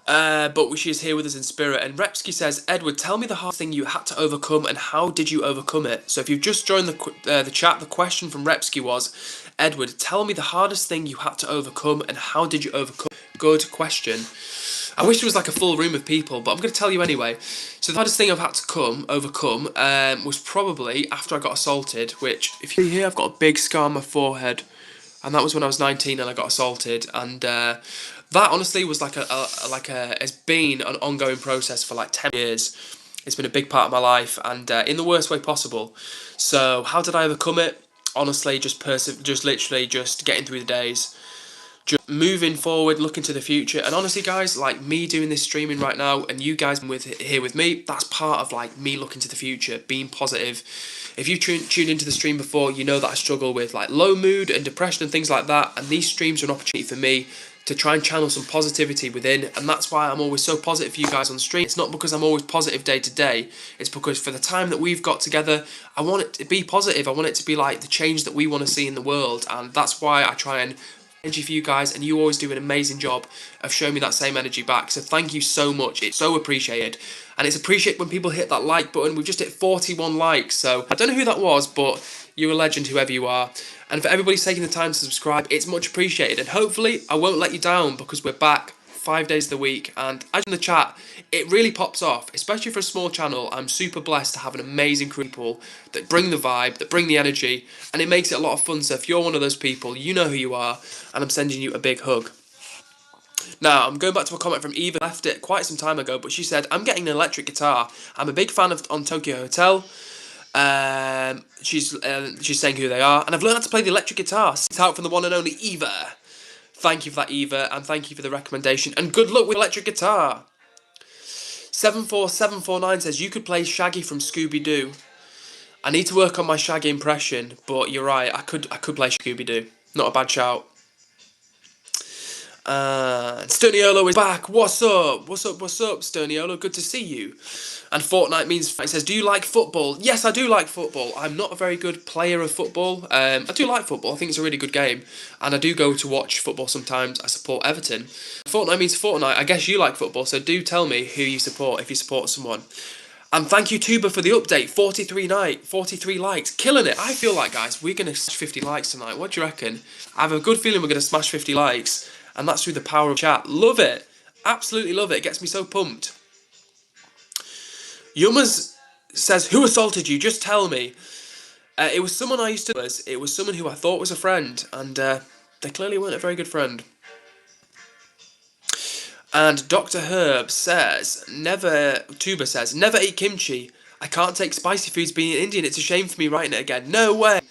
But she is here with us in spirit. And Repsky says, Edward, tell me the hard thing you had to overcome and how did you overcome it? So if you've just joined the chat, the question from Repsky was, Edward, tell me the hardest thing you had to overcome and how did you overcome it? Good question. I wish there was like a full room of people, but I'm going to tell you anyway. So the hardest thing I've had to overcome was probably after I got assaulted, which, if you hear, I've got a big scar on my forehead. And that was when I was 19 and I got assaulted. And that honestly was has been an ongoing process for like 10 years. It's been a big part of my life and in the worst way possible. So how did I overcome it? Honestly, just literally getting through the days. Just moving forward, looking to the future, and honestly, guys, like me doing this streaming right now, and you guys here with me, that's part of like me looking to the future, being positive. If you've tuned into the stream before, you know that I struggle with like low mood and depression and things like that, and these streams are an opportunity for me to try and channel some positivity within, and that's why I'm always so positive for you guys on stream. It's not because I'm always positive day to day, it's because for the time that we've got together, I want it to be positive. I want it to be like the change that we want to see in the world, and that's why I try and energy for you guys, and you always do an amazing job of showing me that same energy back. So thank you so much. It's so appreciated, and it's appreciated when people hit that like button. We've just hit 41 likes, so I don't know who that was, but you're a legend, whoever you are. And for everybody taking the time to subscribe, it's much appreciated, and hopefully I won't let you down, because we're back 5 days of the week, and as in the chat, it really pops off, especially for a small channel. I'm super blessed to have an amazing crew of people that bring the vibe, that bring the energy, and it makes it a lot of fun. So if you're one of those people, you know who you are, and I'm sending you a big hug. Now, I'm going back to a comment from Eva. Left it quite some time ago, but she said, I'm getting an electric guitar. I'm a big fan of on Tokyo Hotel. She's saying who they are, and I've learned how to play the electric guitar. It's out from the one and only Eva. Thank you for that, Eva, and thank you for the recommendation, and good luck with electric guitar. 74749 says, you could play Shaggy from Scooby-Doo. I need to work on my Shaggy impression, but you're right, I could play Scooby-Doo. Not a bad shout. Sterniolo is back. What's up? What's up, Sterniolo? Good to see you. And Fortnite means, it says, do you like football? Yes, I do like football. I'm not a very good player of football. I do like football. I think it's a really good game. And I do go to watch football sometimes. I support Everton. Fortnite means Fortnite. I guess you like football, so do tell me who you support if you support someone. And thank you, Tuba, for the update. 43 likes. Killing it. I feel like, guys, we're going to smash 50 likes tonight. What do you reckon? I have a good feeling we're going to smash 50 likes. And that's through the power of chat. Love it. Absolutely love it. It gets me so pumped. Yummers says, who assaulted you? Just tell me. It was someone I used to... It was someone who I thought was a friend. And they clearly weren't a very good friend. And Dr. Herb says, Tuba says, never eat kimchi. I can't take spicy foods being Indian. It's a shame for me writing it again. No way.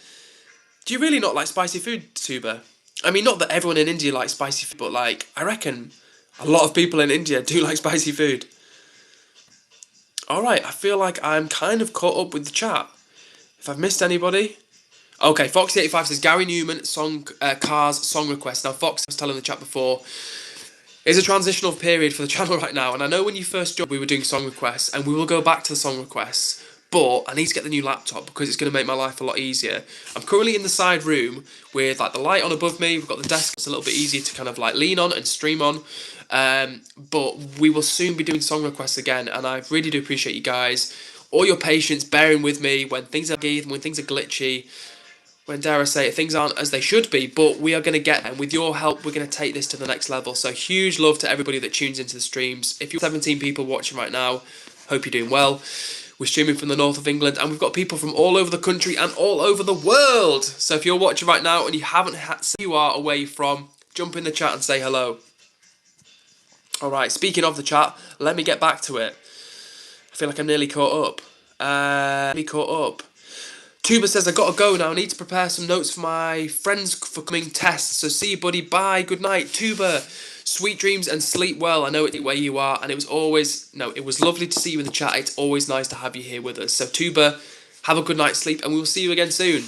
Do you really not like spicy food, Tuba? I mean, not that everyone in India likes spicy food, but, like, I reckon a lot of people in India do like spicy food. Alright, I feel like I'm kind of caught up with the chat. If I've missed anybody... Okay, Foxy85 says, Gary Newman, Cars, song request. Now, Fox was telling the chat before, it's a transitional period for the channel right now, and I know when you first joined, we were doing song requests, and we will go back to the song requests. But I need to get the new laptop because it's going to make my life a lot easier. I'm currently in the side room with like the light on above me. We've got the desk. It's a little bit easier to kind of like lean on and stream on. But we will soon be doing song requests again. And I really do appreciate you guys. All your patience, bearing with me when things are gay, when things are glitchy. When, dare I say it, things aren't as they should be. But we are going to get there. And with your help, we're going to take this to the next level. So huge love to everybody that tunes into the streams. If you're 17 people watching right now, hope you're doing well. We're streaming from the north of England, and we've got people from all over the country and all over the world. So if you're watching right now and you haven't seen who you are away from, jump in the chat and say hello. Alright, speaking of the chat, let me get back to it. I feel like I'm nearly caught up. Tuba says, I gotta go now. I need to prepare some notes for my friends for coming tests. So see you, buddy. Bye. Good night. Tuba, sweet dreams and sleep well. I know it's where you are, and it was lovely to see you in the chat. It's always nice to have you here with us. So Tuba, have a good night's sleep, and we will see you again soon.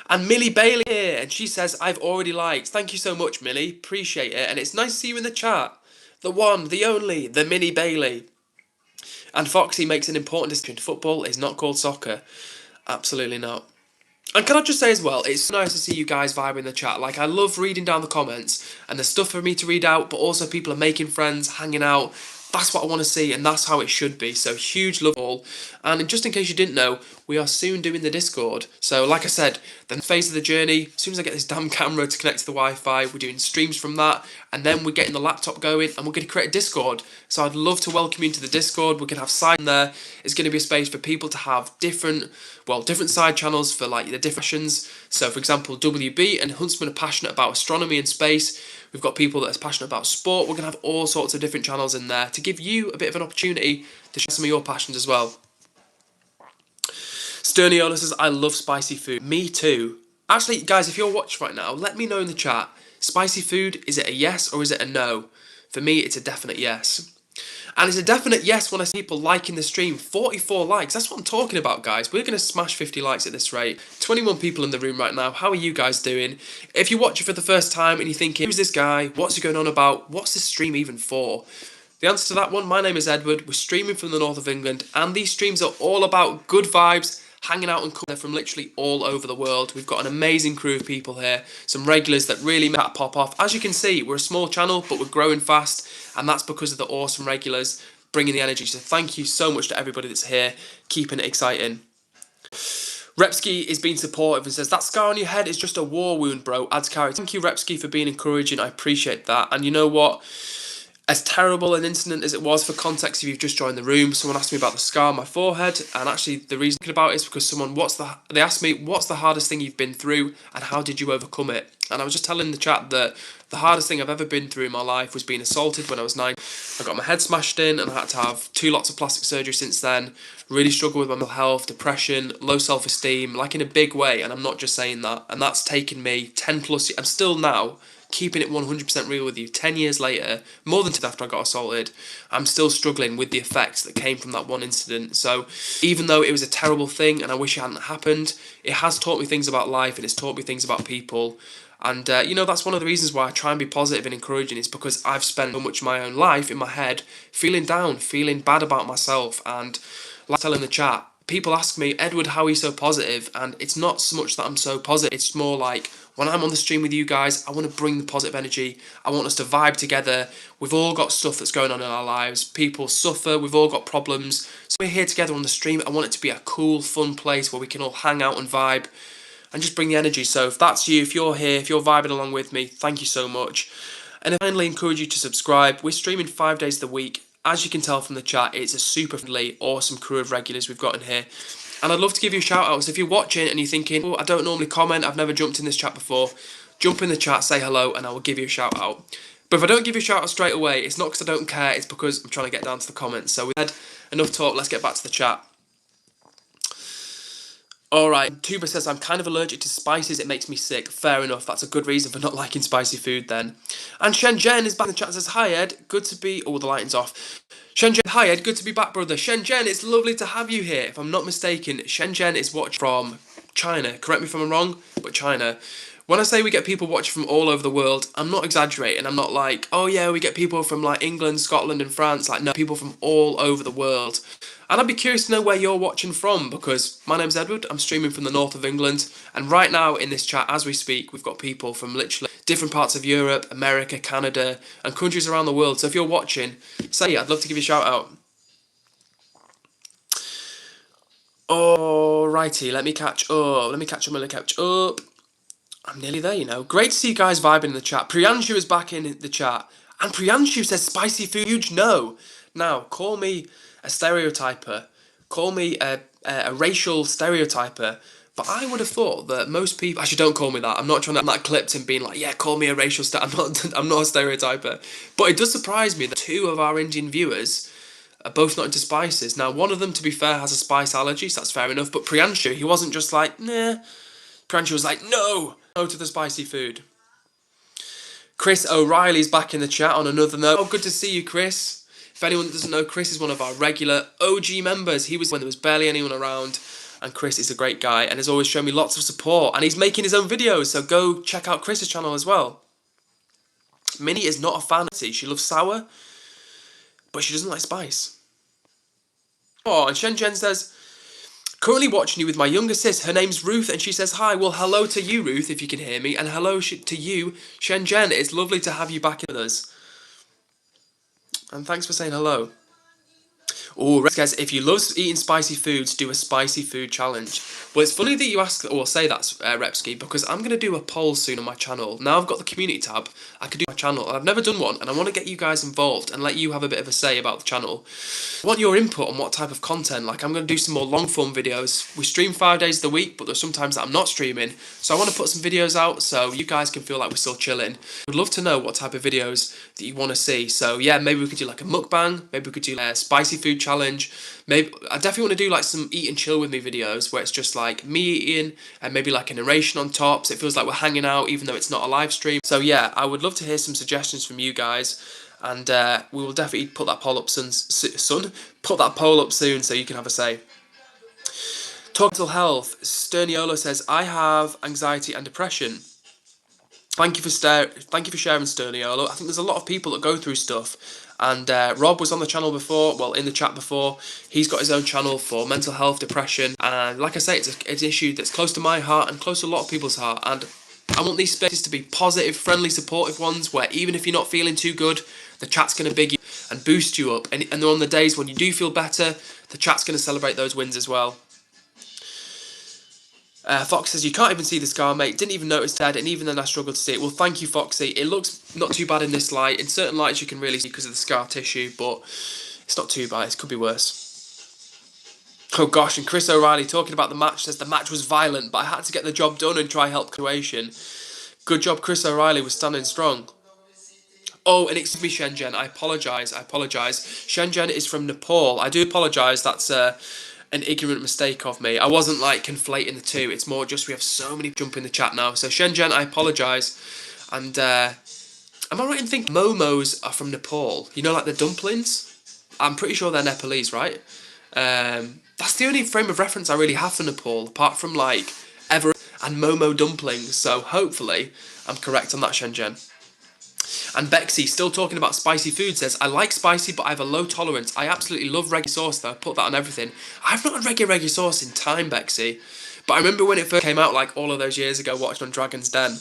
And Millie Bailey here, and she says, I've already liked. Thank you so much, Millie. Appreciate it. And it's nice to see you in the chat. The one, the only, the Millie Bailey. And Foxy makes an important distinction. Football is not called soccer. Absolutely not. And can I just say as well, it's so nice to see you guys vibe in the chat. Like, I love reading down the comments, and there's stuff for me to read out, but also people are making friends, hanging out. That's what I want to see, and that's how it should be. So huge love all. And just in case you didn't know, we are soon doing the Discord. So like I said, the phase of the journey, as soon as I get this damn camera to connect to the Wi-Fi, we're doing streams from that, and then we're getting the laptop going, and we're going to create a Discord. So I'd love to welcome you into the Discord. We're going to have side there. It's going to be a space for people to have different side channels for like the different passions. So for example, WB and Huntsman are passionate about astronomy and space. We've got people that are passionate about sport. We're going to have all sorts of different channels in there to give you a bit of an opportunity to share some of your passions as well. Sterniola says, I love spicy food. Me too. Actually, guys, if you're watching right now, let me know in the chat. Spicy food, is it a yes or is it a no? For me, it's a definite yes. And it's a definite yes when I see people liking the stream. 44 likes, that's what I'm talking about, guys. We're going to smash 50 likes at this rate. 21 people in the room right now. How are you guys doing? If you watch it for the first time and you're thinking, who's this guy? What's he going on about? What's this stream even for? The answer to that one, my name is Edward. We're streaming from the north of England, and these streams are all about good vibes, hanging out and they're from literally all over the world. We've got an amazing crew of people here, some regulars that really make that pop off. As you can see, we're a small channel, but we're growing fast, and that's because of the awesome regulars bringing the energy. So thank you so much to everybody that's here, keeping it exciting. Repsky is being supportive and says, that scar on your head is just a war wound, bro. Adds character. Thank you, Repsky, for being encouraging. I appreciate that. And you know what? As terrible an incident as it was, for context, if you've just joined the room, someone asked me about the scar on my forehead, and actually the reason I'm thinking about it is because they asked me, what's the hardest thing you've been through, and how did you overcome it? And I was just telling the chat that the hardest thing I've ever been through in my life was being assaulted when I was 9. I got my head smashed in, and I had to have 2 lots of plastic surgery since then. Really struggled with my mental health, depression, low self-esteem, like in a big way, and I'm not just saying that. And that's taken me 10 plus years. I'm still now, keeping it 100% real with you, 10 years later, more than 10 after I got assaulted, I'm still struggling with the effects that came from that one incident. So even though it was a terrible thing and I wish it hadn't happened, it has taught me things about life, and it's taught me things about people. And you know, that's one of the reasons why I try and be positive and encouraging, is because I've spent so much of my own life in my head feeling down, feeling bad about myself. And like I tell in the chat, people ask me, Edward, how are you so positive? And it's not so much that I'm so positive, it's more like, when I'm on the stream with you guys, I want to bring the positive energy. I want us to vibe together. We've all got stuff that's going on in our lives. People suffer. We've all got problems. So we're here together on the stream. I want it to be a cool, fun place where we can all hang out and vibe and just bring the energy. So if that's you, if you're here, if you're vibing along with me, thank you so much. And I finally encourage you to subscribe. We're streaming 5 days of the week. As you can tell from the chat, it's a super friendly, awesome crew of regulars we've got in here. And I'd love to give you a shout out. So if you're watching and you're thinking, oh, I don't normally comment, I've never jumped in this chat before, jump in the chat, say hello, and I will give you a shout out. But if I don't give you a shout out straight away, it's not because I don't care, it's because I'm trying to get down to the comments. So we've had enough talk, let's get back to the chat. Alright, Tuba says, I'm kind of allergic to spices, it makes me sick. Fair enough, that's a good reason for not liking spicy food then. And Shenzhen is back in the chat and says, hi Ed, good to be... Oh, the lighting's off. Shenzhen, hi Ed, good to be back, brother. Shenzhen, it's lovely to have you here. If I'm not mistaken, Shenzhen is watching from China. Correct me if I'm wrong, but China. When I say we get people watching from all over the world, I'm not exaggerating. I'm not like, oh yeah, we get people from like England, Scotland and France. Like, no, people from all over the world. And I'd be curious to know where you're watching from, because my name's Edward, I'm streaming from the north of England, and right now in this chat, as we speak, we've got people from literally different parts of Europe, America, Canada, and countries around the world. So if you're watching, say it, I'd love to give you a shout out. Alrighty, let me catch up. I'm nearly there, you know. Great to see you guys vibing in the chat. Priyanshu is back in the chat, and Priyanshu says spicy food, huge no. Now, call me a stereotyper, call me a racial stereotyper, but I would have thought that most people, actually don't call me that, I'm not that clipped and being like, yeah, call me a racial I'm not a stereotyper, but it does surprise me that 2 of our Indian viewers are both not into spices. Now, one of them, to be fair, has a spice allergy, so that's fair enough, but Priyanshu, he wasn't just like, nah, Priyanshu was like, no to the spicy food. Chris O'Reilly's back in the chat on another note. Oh, good to see you, Chris. If anyone doesn't know, Chris is one of our regular OG members. He was when there was barely anyone around, and Chris is a great guy and has always shown me lots of support, and he's making his own videos, so go check out Chris's channel as well. Minnie is not a fan of tea. She loves sour, but she doesn't like spice. Oh, and Shenzhen says, currently watching you with my younger sis. Her name's Ruth, and she says hi. Well, hello to you, Ruth, if you can hear me, and hello to you, Shenzhen. It's lovely to have you back with us. And thanks for saying hello. Oh, guys, if you love eating spicy foods, do a spicy food challenge. Well, it's funny that you ask, or say that, Repsky, because I'm going to do a poll soon on my channel. Now I've got the community tab, I could do my channel, and I've never done one, and I want to get you guys involved and let you have a bit of a say about the channel. I want your input on what type of content. Like, I'm going to do some more long form videos. We stream 5 days of the week, but there's sometimes that I'm not streaming, so I want to put some videos out so you guys can feel like we're still chilling. I'd love to know what type of videos that you want to see. So yeah, maybe we could do like a mukbang, maybe we could do a spicy food challenge. Maybe I definitely want to do like some eat and chill with me videos where it's just like me eating and maybe like a narration on top, so it feels like we're hanging out even though it's not a live stream. So yeah, I would love to hear some suggestions from you guys. and we will definitely put that poll up put that poll up soon so you can have a say. Talk mental health. Sterniolo says, I have anxiety and depression. Thank you for sharing, Sterniolo. I think there's a lot of people that go through stuff. And Rob was on the channel before, well, in the chat before. He's got his own channel for mental health, depression. And like I say, it's an issue that's close to my heart and close to a lot of people's heart. And I want these spaces to be positive, friendly, supportive ones where even if you're not feeling too good, the chat's going to big you and boost you up. And on the days when you do feel better, the chat's going to celebrate those wins as well. Fox says, you can't even see the scar, mate. Didn't even notice that, and even then I struggled to see it. Well, thank you, Foxy. It looks not too bad in this light. In certain lights you can really see because of the scar tissue, but it's not too bad. It could be worse. Oh gosh, and Chris O'Reilly talking about the match says the match was violent, but I had to get the job done and try help Croatian. Good job, Chris O'Reilly was standing strong. Oh, and excuse me, Shenzhen. I apologise. Shenzhen is from Nepal. I do apologise. That's an ignorant mistake of me. I wasn't like conflating the two. It's more just we have so many jump in the chat now. So Shenzhen, I apologise. And am I right in thinking momos are from Nepal? You know, like the dumplings? I'm pretty sure they're Nepalese, right? That's the only frame of reference I really have for Nepal, apart from like Ever and Momo dumplings. So hopefully I'm correct on that, Shenzhen. And Bexy, still talking about spicy food, says, I like spicy, but I have a low tolerance. I absolutely love reggae sauce, though. I put that on everything. I've not had reggae sauce in time, Bexy. But I remember when it first came out, like, all of those years ago, watching on Dragon's Den.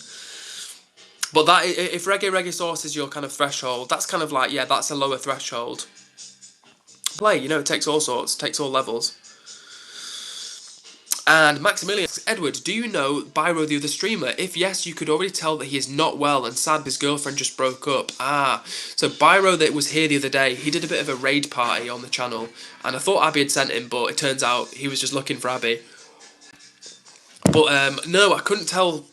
But that, if reggae sauce is your kind of threshold, that's kind of like, yeah, that's a lower threshold. You know, it takes all sorts, takes all levels. And Maximilian asks, Edward, do you know Byro, the other streamer? If yes, you could already tell that he is not well and sad his girlfriend just broke up. So Byro that was here the other day, he did a bit of a raid party on the channel. And I thought Abby had sent him, but it turns out he was just looking for Abby. But no, I couldn't tell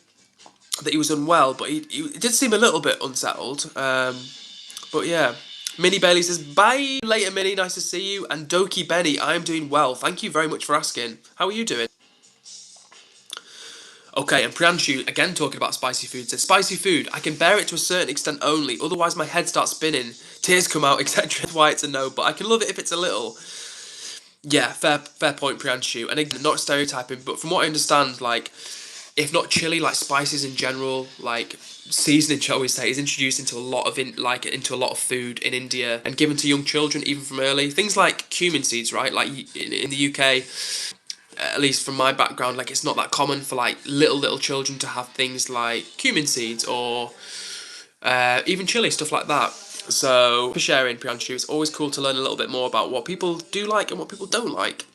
that he was unwell, but he did seem a little bit unsettled. But yeah. Minnie Bailey says, bye later, Minnie, nice to see you. And Doki Benny, I am doing well. Thank you very much for asking. How are you doing? Okay, and Priyanshu, again talking about spicy food, says, spicy food, I can bear it to a certain extent only, otherwise my head starts spinning, tears come out, etc. That's why it's a no, but I can love it if it's a little. Yeah, fair point, Priyanshu. And again, not stereotyping, but from what I understand, like, if not chili, like spices in general, like seasoning, shall we say, is introduced into a lot of food in India and given to young children even from early. Things like cumin seeds, right? Like in the UK, at least from my background, like it's not that common for like little children to have things like cumin seeds or even chili, stuff like that. So for sharing, Priyanshu, it's always cool to learn a little bit more about what people do like and what people don't like.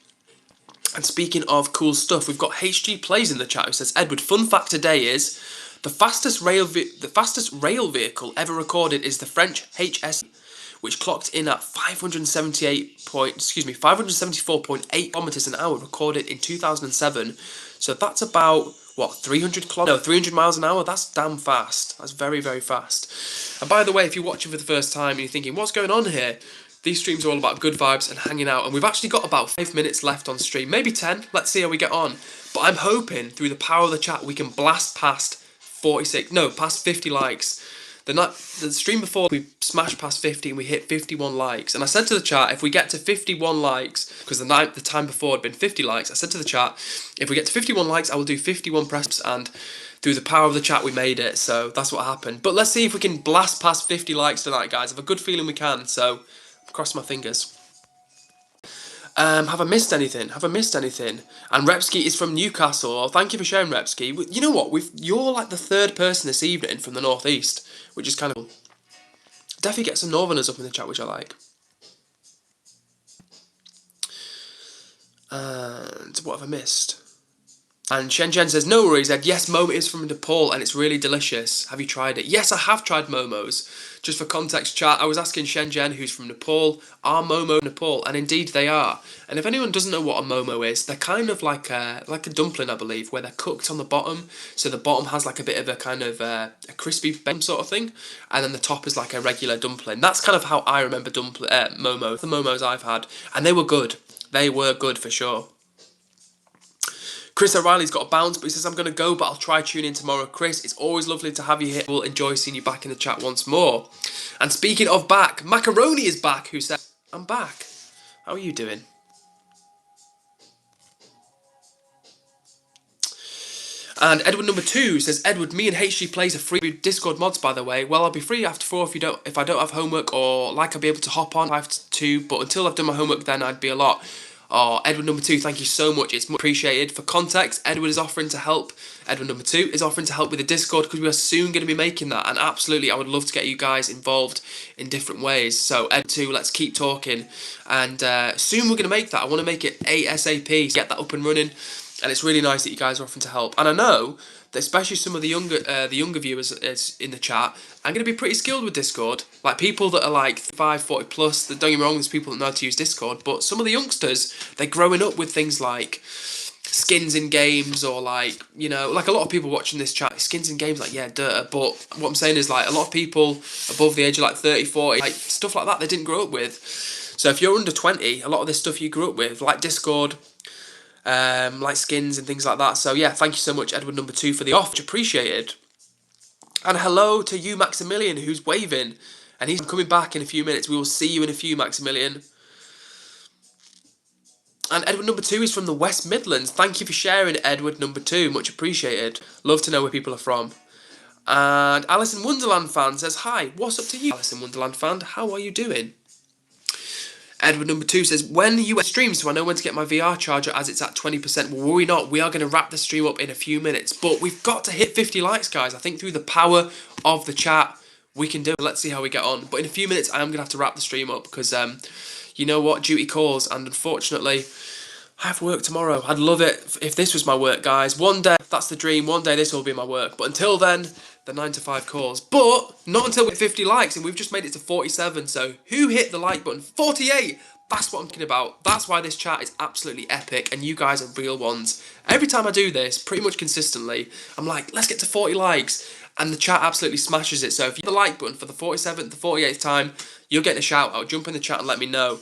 And speaking of cool stuff, we've got HG Plays in the chat who says, Edward, fun fact today is the fastest rail vehicle ever recorded is the French HS, which clocked in at 574.8 kilometers an hour, recorded in 2007. So that's about, what, 300 miles an hour? That's damn fast. That's very, very fast. And by the way, if you're watching for the first time and you're thinking, what's going on here? These streams are all about good vibes and hanging out. And we've actually got about 5 minutes left on stream, maybe 10. Let's see how we get on. But I'm hoping, through the power of the chat, we can blast past 50 likes. The stream before, we smashed past 50 and we hit 51 likes. And I said to the chat, if we get to 51 likes, because the time before had been 50 likes, I said to the chat, if we get to 51 likes, I will do 51 press-ups. And through the power of the chat, we made it. So that's what happened. But let's see if we can blast past 50 likes tonight, guys. I have a good feeling we can. So cross my fingers. Have I missed anything? And Repsky is from Newcastle. Thank you for sharing, Repsky. You know what? You're like the third person this evening from the northeast, which is kind of cool. Definitely get some northerners up in the chat, which I like. And what have I missed? And Shenzhen says, no worries, Ed. Yes, Momo is from Nepal and it's really delicious. Have you tried it? Yes, I have tried Momos. Just for context, chat, I was asking Shenzhen, who's from Nepal, are Momo Nepal? And indeed they are. And if anyone doesn't know what a Momo is, they're kind of like a dumpling, I believe, where they're cooked on the bottom. So the bottom has like a bit of a kind of a crispy bake sort of thing. And then the top is like a regular dumpling. That's kind of how I remember Momo, the Momos I've had. And they were good. They were good for sure. Chris O'Reilly's got a bounce, but he says, I'm going to go, but I'll try tune in tomorrow. Chris, it's always lovely to have you here. We'll enjoy seeing you back in the chat once more. And speaking of back, Macaroni is back, who says, I'm back. How are you doing? And Edward number 2 says, Edward, me and HG plays a free Discord mods, by the way. Well, I'll be free after 4 if I don't have homework, or like I'll be able to hop on 5 to 2, but until I've done my homework then I'd be a lot. Oh, Edward number 2, thank you so much. It's much appreciated. For context, Edward is offering to help. Edward number 2 is offering to help with the Discord because we are soon going to be making that. And absolutely, I would love to get you guys involved in different ways. So, Edward 2, let's keep talking. And soon we're going to make that. I want to make it ASAP, get that up and running. And it's really nice that you guys are offering to help. And I know that especially some of the younger viewers in the chat are going to be pretty skilled with Discord. Like people that are like 40 plus, don't get me wrong, there's people that know how to use Discord. But some of the youngsters, they're growing up with things like skins in games, or like, you know, like a lot of people watching this chat, skins in games, like, yeah, duh. But what I'm saying is, like, a lot of people above the age of like 30, 40, like stuff like that, they didn't grow up with. So if you're under 20, a lot of this stuff you grew up with, like Discord, like skins and things like that. So yeah, thank you so much, Edward number 2, for the offer. Much appreciated. And hello to you, Maximilian, who's waving, and he's coming back in a few minutes. We will see you in a few, Maximilian. And Edward number 2 is from the West Midlands. Thank you for sharing, Edward number 2. Much appreciated. Love to know where people are from. And Alice in Wonderland fan says, hi, what's up to you, Alice in Wonderland fan? How are you doing? Edward number 2 says, when you stream, so I know when to get my VR charger as it's at 20%. Well, worry not, we are going to wrap the stream up in a few minutes. But we've got to hit 50 likes, guys. I think through the power of the chat, we can do it. Let's see how we get on. But in a few minutes, I am going to have to wrap the stream up because, you know what, duty calls. And unfortunately, I have work tomorrow. I'd love it if this was my work, guys. One day, that's the dream. One day, this will be my work. But until then, the 9 to 5 calls. But not until we hit 50 likes, and we've just made it to 47. So who hit the like button? 48! That's what I'm talking about. That's why this chat is absolutely epic, and you guys are real ones. Every time I do this, pretty much consistently, I'm like, let's get to 40 likes, and the chat absolutely smashes it. So if you hit the like button for the 47th, the 48th time, you'll get a shout out. Jump in the chat and let me know.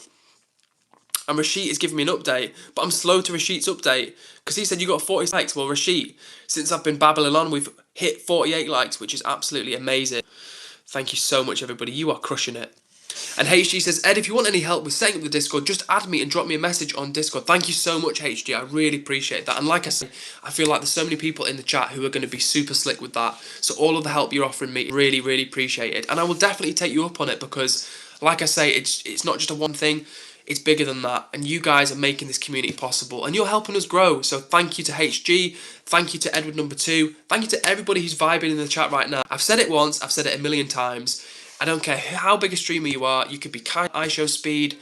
And Rashid is giving me an update, but I'm slow to Rashid's update because he said you got 40 likes. Well, Rashid, since I've been babbling on, we've hit 48 likes, which is absolutely amazing. Thank you so much, everybody. You are crushing it. And HG says, Ed, if you want any help with setting up the Discord, just add me and drop me a message on Discord. Thank you so much, HG. I really appreciate that. And like I said, I feel like there's so many people in the chat who are going to be super slick with that. So all of the help you're offering me, really, really appreciate it. And I will definitely take you up on it because, like I say, it's not just a one thing. It's bigger than that, and you guys are making this community possible, and you're helping us grow. So thank you to HG, thank you to Edward number 2, thank you to everybody who's vibing in the chat right now. I've said it once, I've said it a million times. I don't care how big a streamer you are. You could be Kind, iShowSpeed,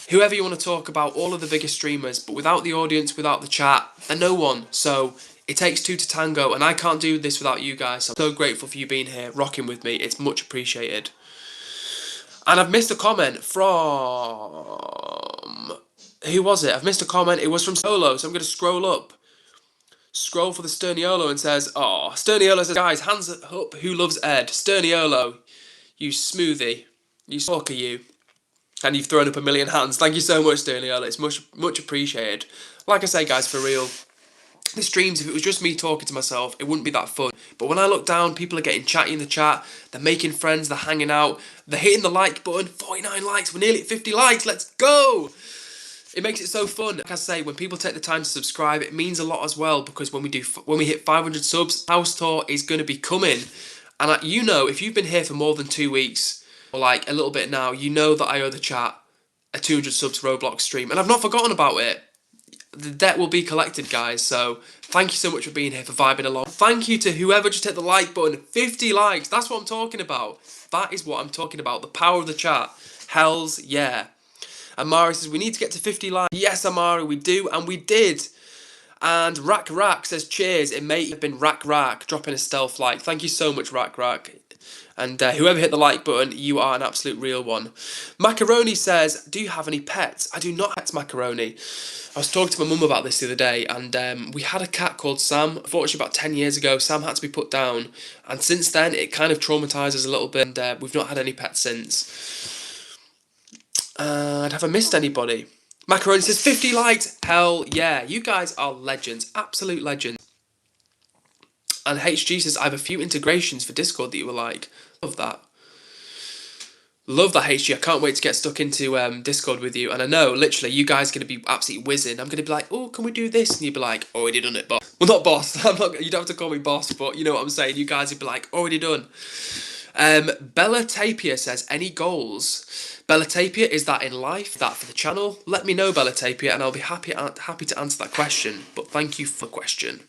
whoever you want to talk about, all of the biggest streamers, but without the audience, without the chat, they're no one. So it takes 2 to tango, and I can't do this without you guys. So I'm so grateful for you being here, rocking with me. It's much appreciated. And I've missed a comment from... Who was it? I've missed a comment. It was from Solo, so I'm going to scroll up. Scroll for the Sterniolo and says... Oh, Sterniolo says, guys, hands up, who loves Ed? Sterniolo, you smoothie. You stalker, you. And you've thrown up a million hands. Thank you so much, Sterniolo. It's much appreciated. Like I say, guys, for real... The streams, if it was just me talking to myself, it wouldn't be that fun. But when I look down, people are getting chatty in the chat, they're making friends, they're hanging out, they're hitting the like button. 49 likes, we're nearly at 50 likes, let's go! It makes it so fun. Like I say, when people take the time to subscribe, it means a lot as well, because when we hit 500 subs, house tour is going to be coming. And you know, if you've been here for more than 2 weeks, or like a little bit now, you know that I owe the chat a 200 subs Roblox stream, and I've not forgotten about it. The debt will be collected, guys, so thank you so much for being here, for vibing along. Thank you to whoever just hit the like button. 50 likes, that's what I'm talking about. That is what I'm talking about, the power of the chat. Hells yeah. Amari says, we need to get to 50 likes. Yes, Amari, we do, and we did. And Rack says, cheers, it may have been Rack, dropping a stealth like. Thank you so much, Rack. And whoever hit the like button, you are an absolute real one. Macaroni says, do you have any pets? I do not have pets, Macaroni. I was talking to my mum about this the other day, and we had a cat called Sam. Unfortunately, about 10 years ago, Sam had to be put down. And since then, it kind of traumatised us a little bit, and we've not had any pets since. And have I missed anybody? Macaroni says 50 likes. Hell yeah. You guys are legends. Absolute legends. And HG says, I have a few integrations for Discord that you were like. Love that. Love that, HG. I can't wait to get stuck into Discord with you. And I know, literally, you guys are going to be absolutely whizzing. I'm going to be like, oh, can we do this? And you'll be like, already done it, boss. Well, not boss. You don't have to call me boss, but you know what I'm saying. You guys would be like, already done. Bella Tapia says, any goals? Bella Tapia, is that in life? That for the channel? Let me know, Bella Tapia, and I'll be happy to answer that question. But thank you for the question.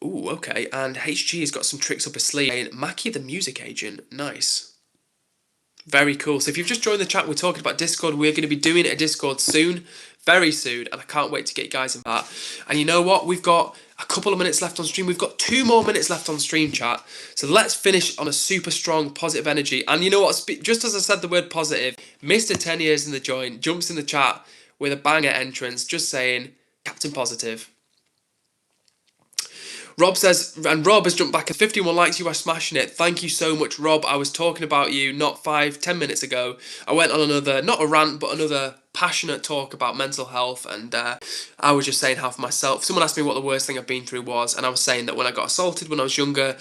Ooh, okay. And HG has got some tricks up his sleeve. Mackie the music agent. Nice. Very cool. So if you've just joined the chat, we're talking about Discord. We're going to be doing a Discord soon, very soon, and I can't wait to get you guys in that. And you know what? We've got a couple of minutes left on stream. We've got 2 more minutes left on stream, chat. So let's finish on a super strong, positive energy. And you know what? Just as I said the word positive, Mr. 10 years in the joint jumps in the chat with a banger entrance, just saying, Captain Positive. Rob says, and Rob has jumped back at 51 likes, you are smashing it. Thank you so much, Rob. I was talking about you not 5-10 minutes ago. I went on another, not a rant, but another passionate talk about mental health, and I was just saying how for myself, someone asked me what the worst thing I've been through was, and I was saying that when I got assaulted when I was younger,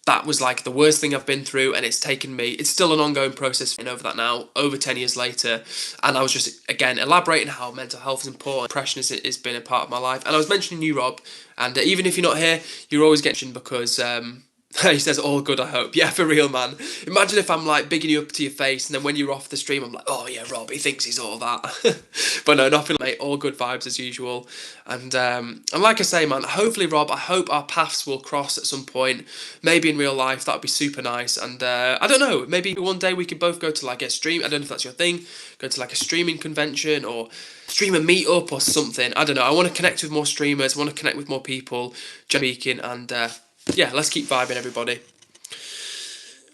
that was like the worst thing I've been through, and it's taken me, it's still an ongoing process and over that now, over 10 years later, and I was just, again, elaborating how mental health is important, depression has been a part of my life, and I was mentioning you, Rob, and even if you're not here, you're always getting because he says, all good, I hope. Yeah, for real, man. Imagine if I'm like bigging you up to your face and then when you're off the stream, I'm like, oh yeah, Rob, he thinks he's all that. But no, nothing, mate. All good vibes as usual. And like I say, man, hopefully, Rob, I hope our paths will cross at some point. Maybe in real life, that would be super nice. And I don't know, maybe one day we could both go to like a stream. I don't know if that's your thing. Go to like a streaming convention or streamer meetup or something. I don't know. I want to connect with more streamers. I want to connect with more people, generally speaking, and yeah, let's keep vibing, everybody.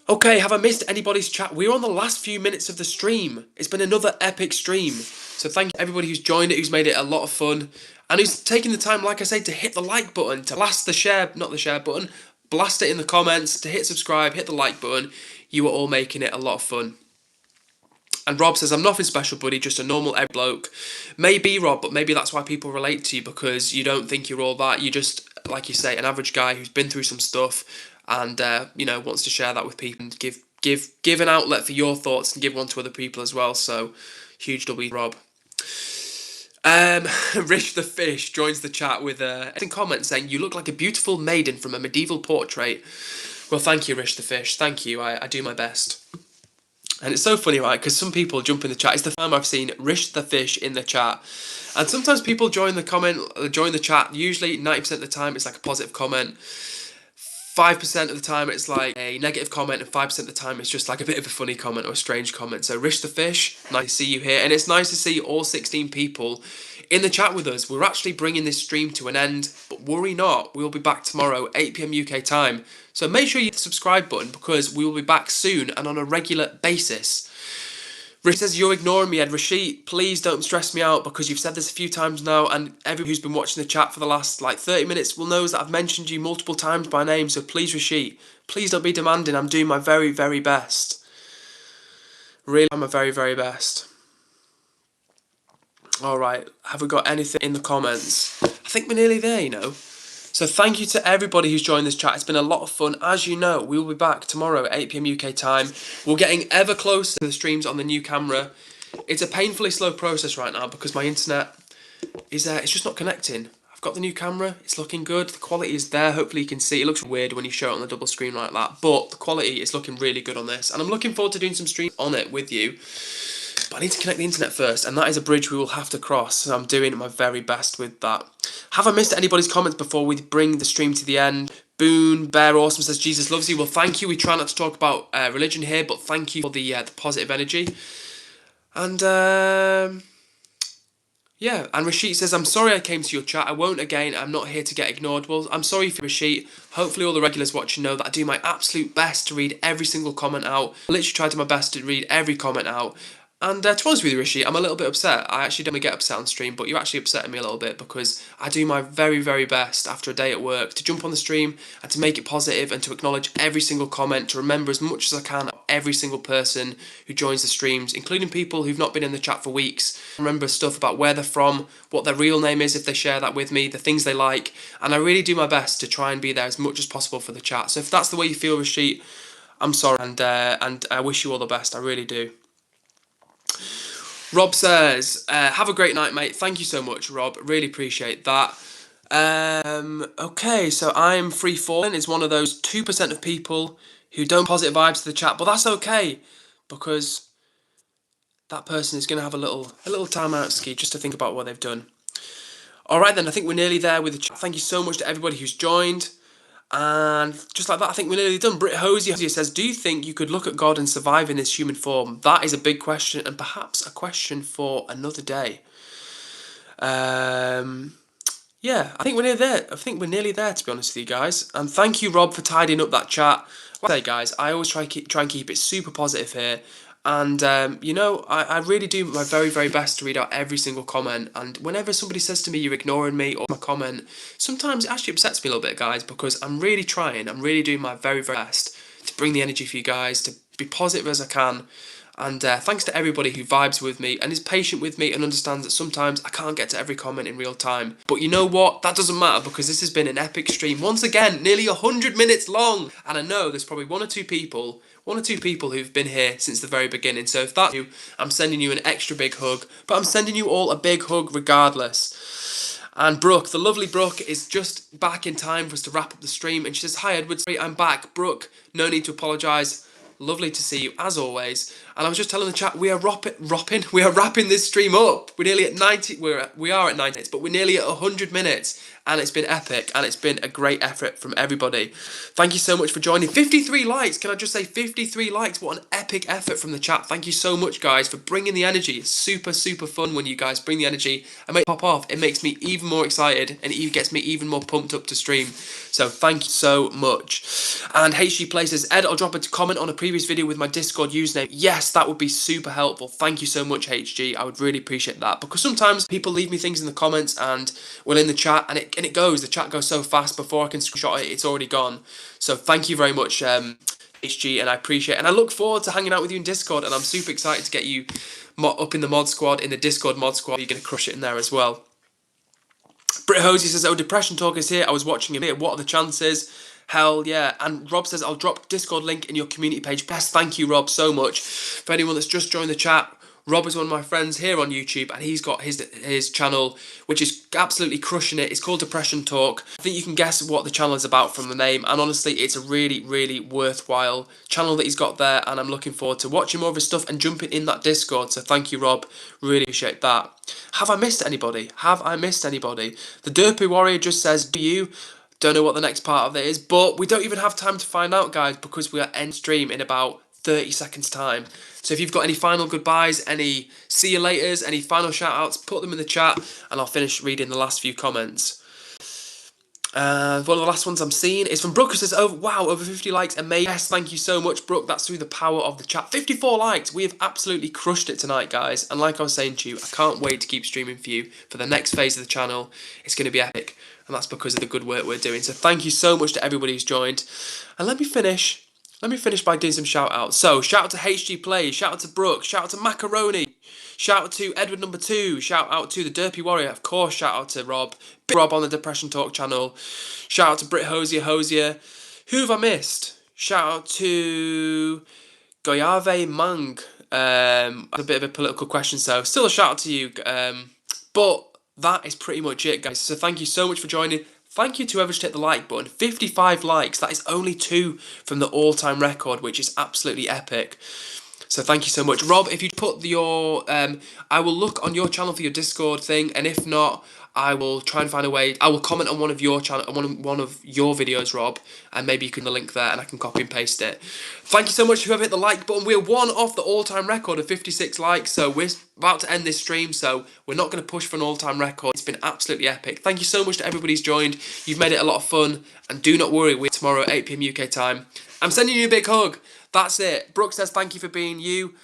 Okay, have I missed anybody's chat? We're on the last few minutes of the stream. It's been another epic stream. So thank you everybody who's joined it, who's made it a lot of fun, and who's taken the time, like I said, to hit the like button, to blast the share, not the share button, blast it in the comments, to hit subscribe, hit the like button. You are all making it a lot of fun. And Rob says, I'm nothing special, buddy, just a normal every bloke. Maybe, Rob, but maybe that's why people relate to you, because you don't think you're all that. You're just, like you say, an average guy who's been through some stuff and, you know, wants to share that with people and give an outlet for your thoughts and give one to other people as well. So, huge W, Rob. Rish the Fish joins the chat with a comment saying, you look like a beautiful maiden from a medieval portrait. Well, thank you, Rish the Fish. Thank you. I do my best. And it's so funny, right, because some people jump in the chat. It's the first time I've seen Rish the Fish in the chat. And sometimes people join the chat. Usually 90% of the time it's like a positive comment. 5% of the time it's like a negative comment, and 5% of the time it's just like a bit of a funny comment or a strange comment. So Rish the Fish, nice to see you here. And it's nice to see all 16 people in the chat with us. We're actually bringing this stream to an end, but worry not, we'll be back tomorrow, 8 PM UK time. So make sure you hit the subscribe button, because we will be back soon and on a regular basis. Rish says, you're ignoring me, Ed. Rashid, please don't stress me out, because you've said this a few times now, and everyone who's been watching the chat for the last like 30 minutes will know that I've mentioned you multiple times by name. So please, Rashid, please don't be demanding. I'm doing my very, very best. Really, I'm my very, very best. Alright, have we got anything in the comments? I think we're nearly there, you know. So thank you to everybody who's joined this chat. It's been a lot of fun. As you know, we will be back tomorrow at 8 PM UK time. We're getting ever closer to the streams on the new camera. It's a painfully slow process right now because my internet is it's just not connecting. I've got the new camera. It's looking good. The quality is there. Hopefully you can see. It looks weird when you show it on the double screen like that, but the quality is looking really good on this. And I'm looking forward to doing some streams on it with you. But I need to connect the internet first, and that is a bridge we will have to cross, so I'm doing my very best with that. Have I missed anybody's comments before we bring the stream to the end? Boone, Bear Awesome says, Jesus loves you. Well, thank you. We try not to talk about religion here, but thank you for the positive energy. And, yeah, and Rashid says, I'm sorry I came to your chat. I won't again. I'm not here to get ignored. Well, I'm sorry for Rashid. Hopefully all the regulars watching know that I do my absolute best to read every single comment out. I literally try to do my best to read every comment out. And to be honest with you, Rishi, I'm a little bit upset. I actually don't get upset on stream, but you're actually upsetting me a little bit because I do my very, very best after a day at work to jump on the stream and to make it positive and to acknowledge every single comment, to remember as much as I can every single person who joins the streams, including people who've not been in the chat for weeks. Remember stuff about where they're from, what their real name is if they share that with me, the things they like, and I really do my best to try and be there as much as possible for the chat. So if that's the way you feel, Rishi, I'm sorry, and I wish you all the best. I really do. Rob says, have a great night, mate. Thank you so much, Rob. Really appreciate that. Okay, so I'm free falling is one of those 2% of people who don't positive vibes to the chat, but that's okay because that person is going to have a little time out ski just to think about what they've done. All right, then, I think we're nearly there with the chat. Thank you so much to everybody who's joined. And just like that, I think we're nearly done. Britt Hosier says, do you think you could look at God and survive in this human form? That is a big question and perhaps a question for another day. Yeah, I think we're nearly there. I think we're nearly there, to be honest with you guys. And thank you, Rob, for tidying up that chat. Like I say, guys, I always try and keep it super positive here. And, you know, I really do my very, very best to read out every single comment. And whenever somebody says to me, you're ignoring me or my comment, sometimes it actually upsets me a little bit, guys, because I'm really trying. I'm really doing my very, very best to bring the energy for you guys, to be positive as I can. And thanks to everybody who vibes with me and is patient with me and understands that sometimes I can't get to every comment in real time. But you know what? That doesn't matter because this has been an epic stream. Once again, nearly 100 minutes long. And I know there's probably one or two people who've been here since the very beginning. So if that's you, I'm sending you an extra big hug. But I'm sending you all a big hug regardless. And Brooke, the lovely Brooke, is just back in time for us to wrap up the stream. And she says, hi Edward, I'm back. Brooke, no need to apologise. Lovely to see you as always. And I was just telling the chat, we are wrapping this stream up. We're nearly at 90. We are at 90 minutes, but we're nearly at 100 minutes, and it's been epic, and it's been a great effort from everybody. Thank you so much for joining. 53 likes. Can I just say 53 likes? What an epic effort from the chat. Thank you so much, guys, for bringing the energy. It's super, super fun when you guys bring the energy and make it pop off. It makes me even more excited, and it gets me even more pumped up to stream. So thank you so much. And HG Play says, Ed, I'll drop a comment on a previous video with my Discord username. Yes, that would be super helpful. Thank you so much, HG. I would really appreciate that because sometimes people leave me things in the comments and well in the chat and the chat goes so fast before I can screenshot it, it's already gone. So thank you very much, HG, and I appreciate it. And I look forward to hanging out with you in Discord, and I'm super excited to get you up in the mod squad, in the Discord mod squad. You're going to crush it in there as well. Britt Hosey says, oh, Depression Talk is here. I was watching him here. What are the chances? Hell yeah. And Rob says, I'll drop Discord link in your community page. Best thank you, Rob, so much. For anyone that's just joined the chat, Rob is one of my friends here on YouTube, and he's got his channel, which is absolutely crushing it. It's called Depression Talk. I think you can guess what the channel is about from the name, and honestly, it's a really, really worthwhile channel that he's got there, and I'm looking forward to watching more of his stuff and jumping in that Discord, so thank you, Rob. Really appreciate that. Have I missed anybody? The Derpy Warrior just says, do you? Don't know what the next part of it is, but we don't even have time to find out, guys, because we are end stream in about 30 seconds time. So if you've got any final goodbyes, any see you laters, any final shout outs, put them in the chat and I'll finish reading the last few comments. One of the last ones I'm seeing is from Brooke, who says, oh wow, over 50 likes, amazing. Yes, thank you so much, Brooke. That's through the power of the chat. 54 likes. We have absolutely crushed it tonight, guys. And like I was saying to you, I can't wait to keep streaming for you for the next phase of the channel. It's going to be epic, and that's because of the good work we're doing. So thank you so much to everybody who's joined. And let me finish by doing some shout outs. So shout out to HG Play, shout out to Brooke, shout out to Macaroni, shout out to Edward number 2, shout out to the Derpy Warrior, of course, shout out to Rob, Big Rob on the Depression Talk channel, shout out to Britt Hosier. Who have I missed? Shout out to Goyave Mang. A bit of a political question, so still a shout out to you. But that is pretty much it, guys. So thank you so much for joining. Thank you to whoever's hit the like button. 55 likes. That is only 2 from the all-time record, which is absolutely epic. So thank you so much. Rob, if you put your... I will look on your channel for your Discord thing, and if not, I will try and find a way... I will comment on one of your channel, one of your videos, Rob, and maybe you can the link there and I can copy and paste it. Thank you so much to whoever hit the like button. We're one off the all-time record of 56 likes, so we're about to end this stream, so we're not going to push for an all-time record. It's been absolutely epic. Thank you so much to everybody who's joined. You've made it a lot of fun, and do not worry, we're tomorrow at 8 PM UK time. I'm sending you a big hug. That's it. Brooke says thank you for being you.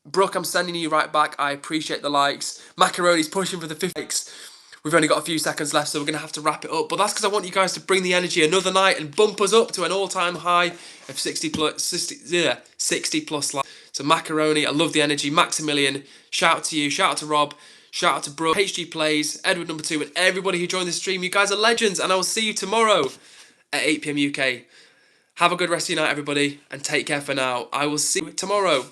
Brooke, I'm sending you right back. I appreciate the likes. Macaroni's pushing for the 50 likes. We've only got a few seconds left, so we're going to have to wrap it up. But that's because I want you guys to bring the energy another night and bump us up to an all-time high of 60 plus likes. So Macaroni, I love the energy. Maximilian, shout out to you. Shout out to Rob. Shout out to Brooke. HG Plays, Edward number 2, and everybody who joined the stream. You guys are legends, and I will see you tomorrow at 8 PM UK. Have a good rest of your night, everybody, and take care for now. I will see you tomorrow.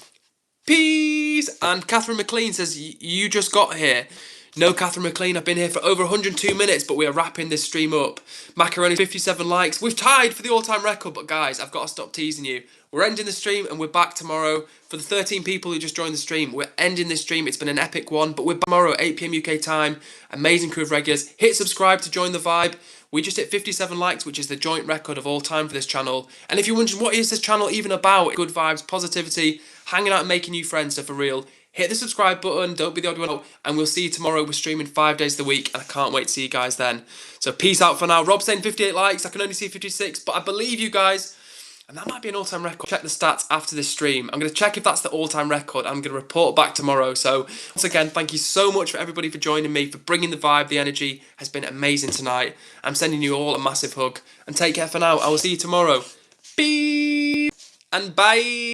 Peace! And Catherine McLean says, you just got here. No, Catherine McLean, I've been here for over 102 minutes, but we are wrapping this stream up. Macaroni, 57 likes. We've tied for the all-time record, but guys, I've got to stop teasing you. We're ending the stream, and we're back tomorrow. For the 13 people who just joined the stream, we're ending this stream. It's been an epic one, but we're back tomorrow at 8 PM UK time. Amazing crew of regulars. Hit subscribe to join the vibe. We just hit 57 likes, which is the joint record of all time for this channel. And if you're wondering, what is this channel even about? Good vibes, positivity, hanging out and making new friends, so for real. Hit the subscribe button, don't be the odd one out, and we'll see you tomorrow. We're streaming 5 days of the week, and I can't wait to see you guys then. So peace out for now. Rob's saying 58 likes, I can only see 56, but I believe you guys, and that might be an all-time record. Check the stats after this stream. I'm going to check if that's the all-time record. I'm going to report back tomorrow. So once again, thank you so much for everybody for joining me, for bringing the vibe. The energy has been amazing tonight. I'm sending you all a massive hug, and take care for now. I will see you tomorrow. Peace and bye.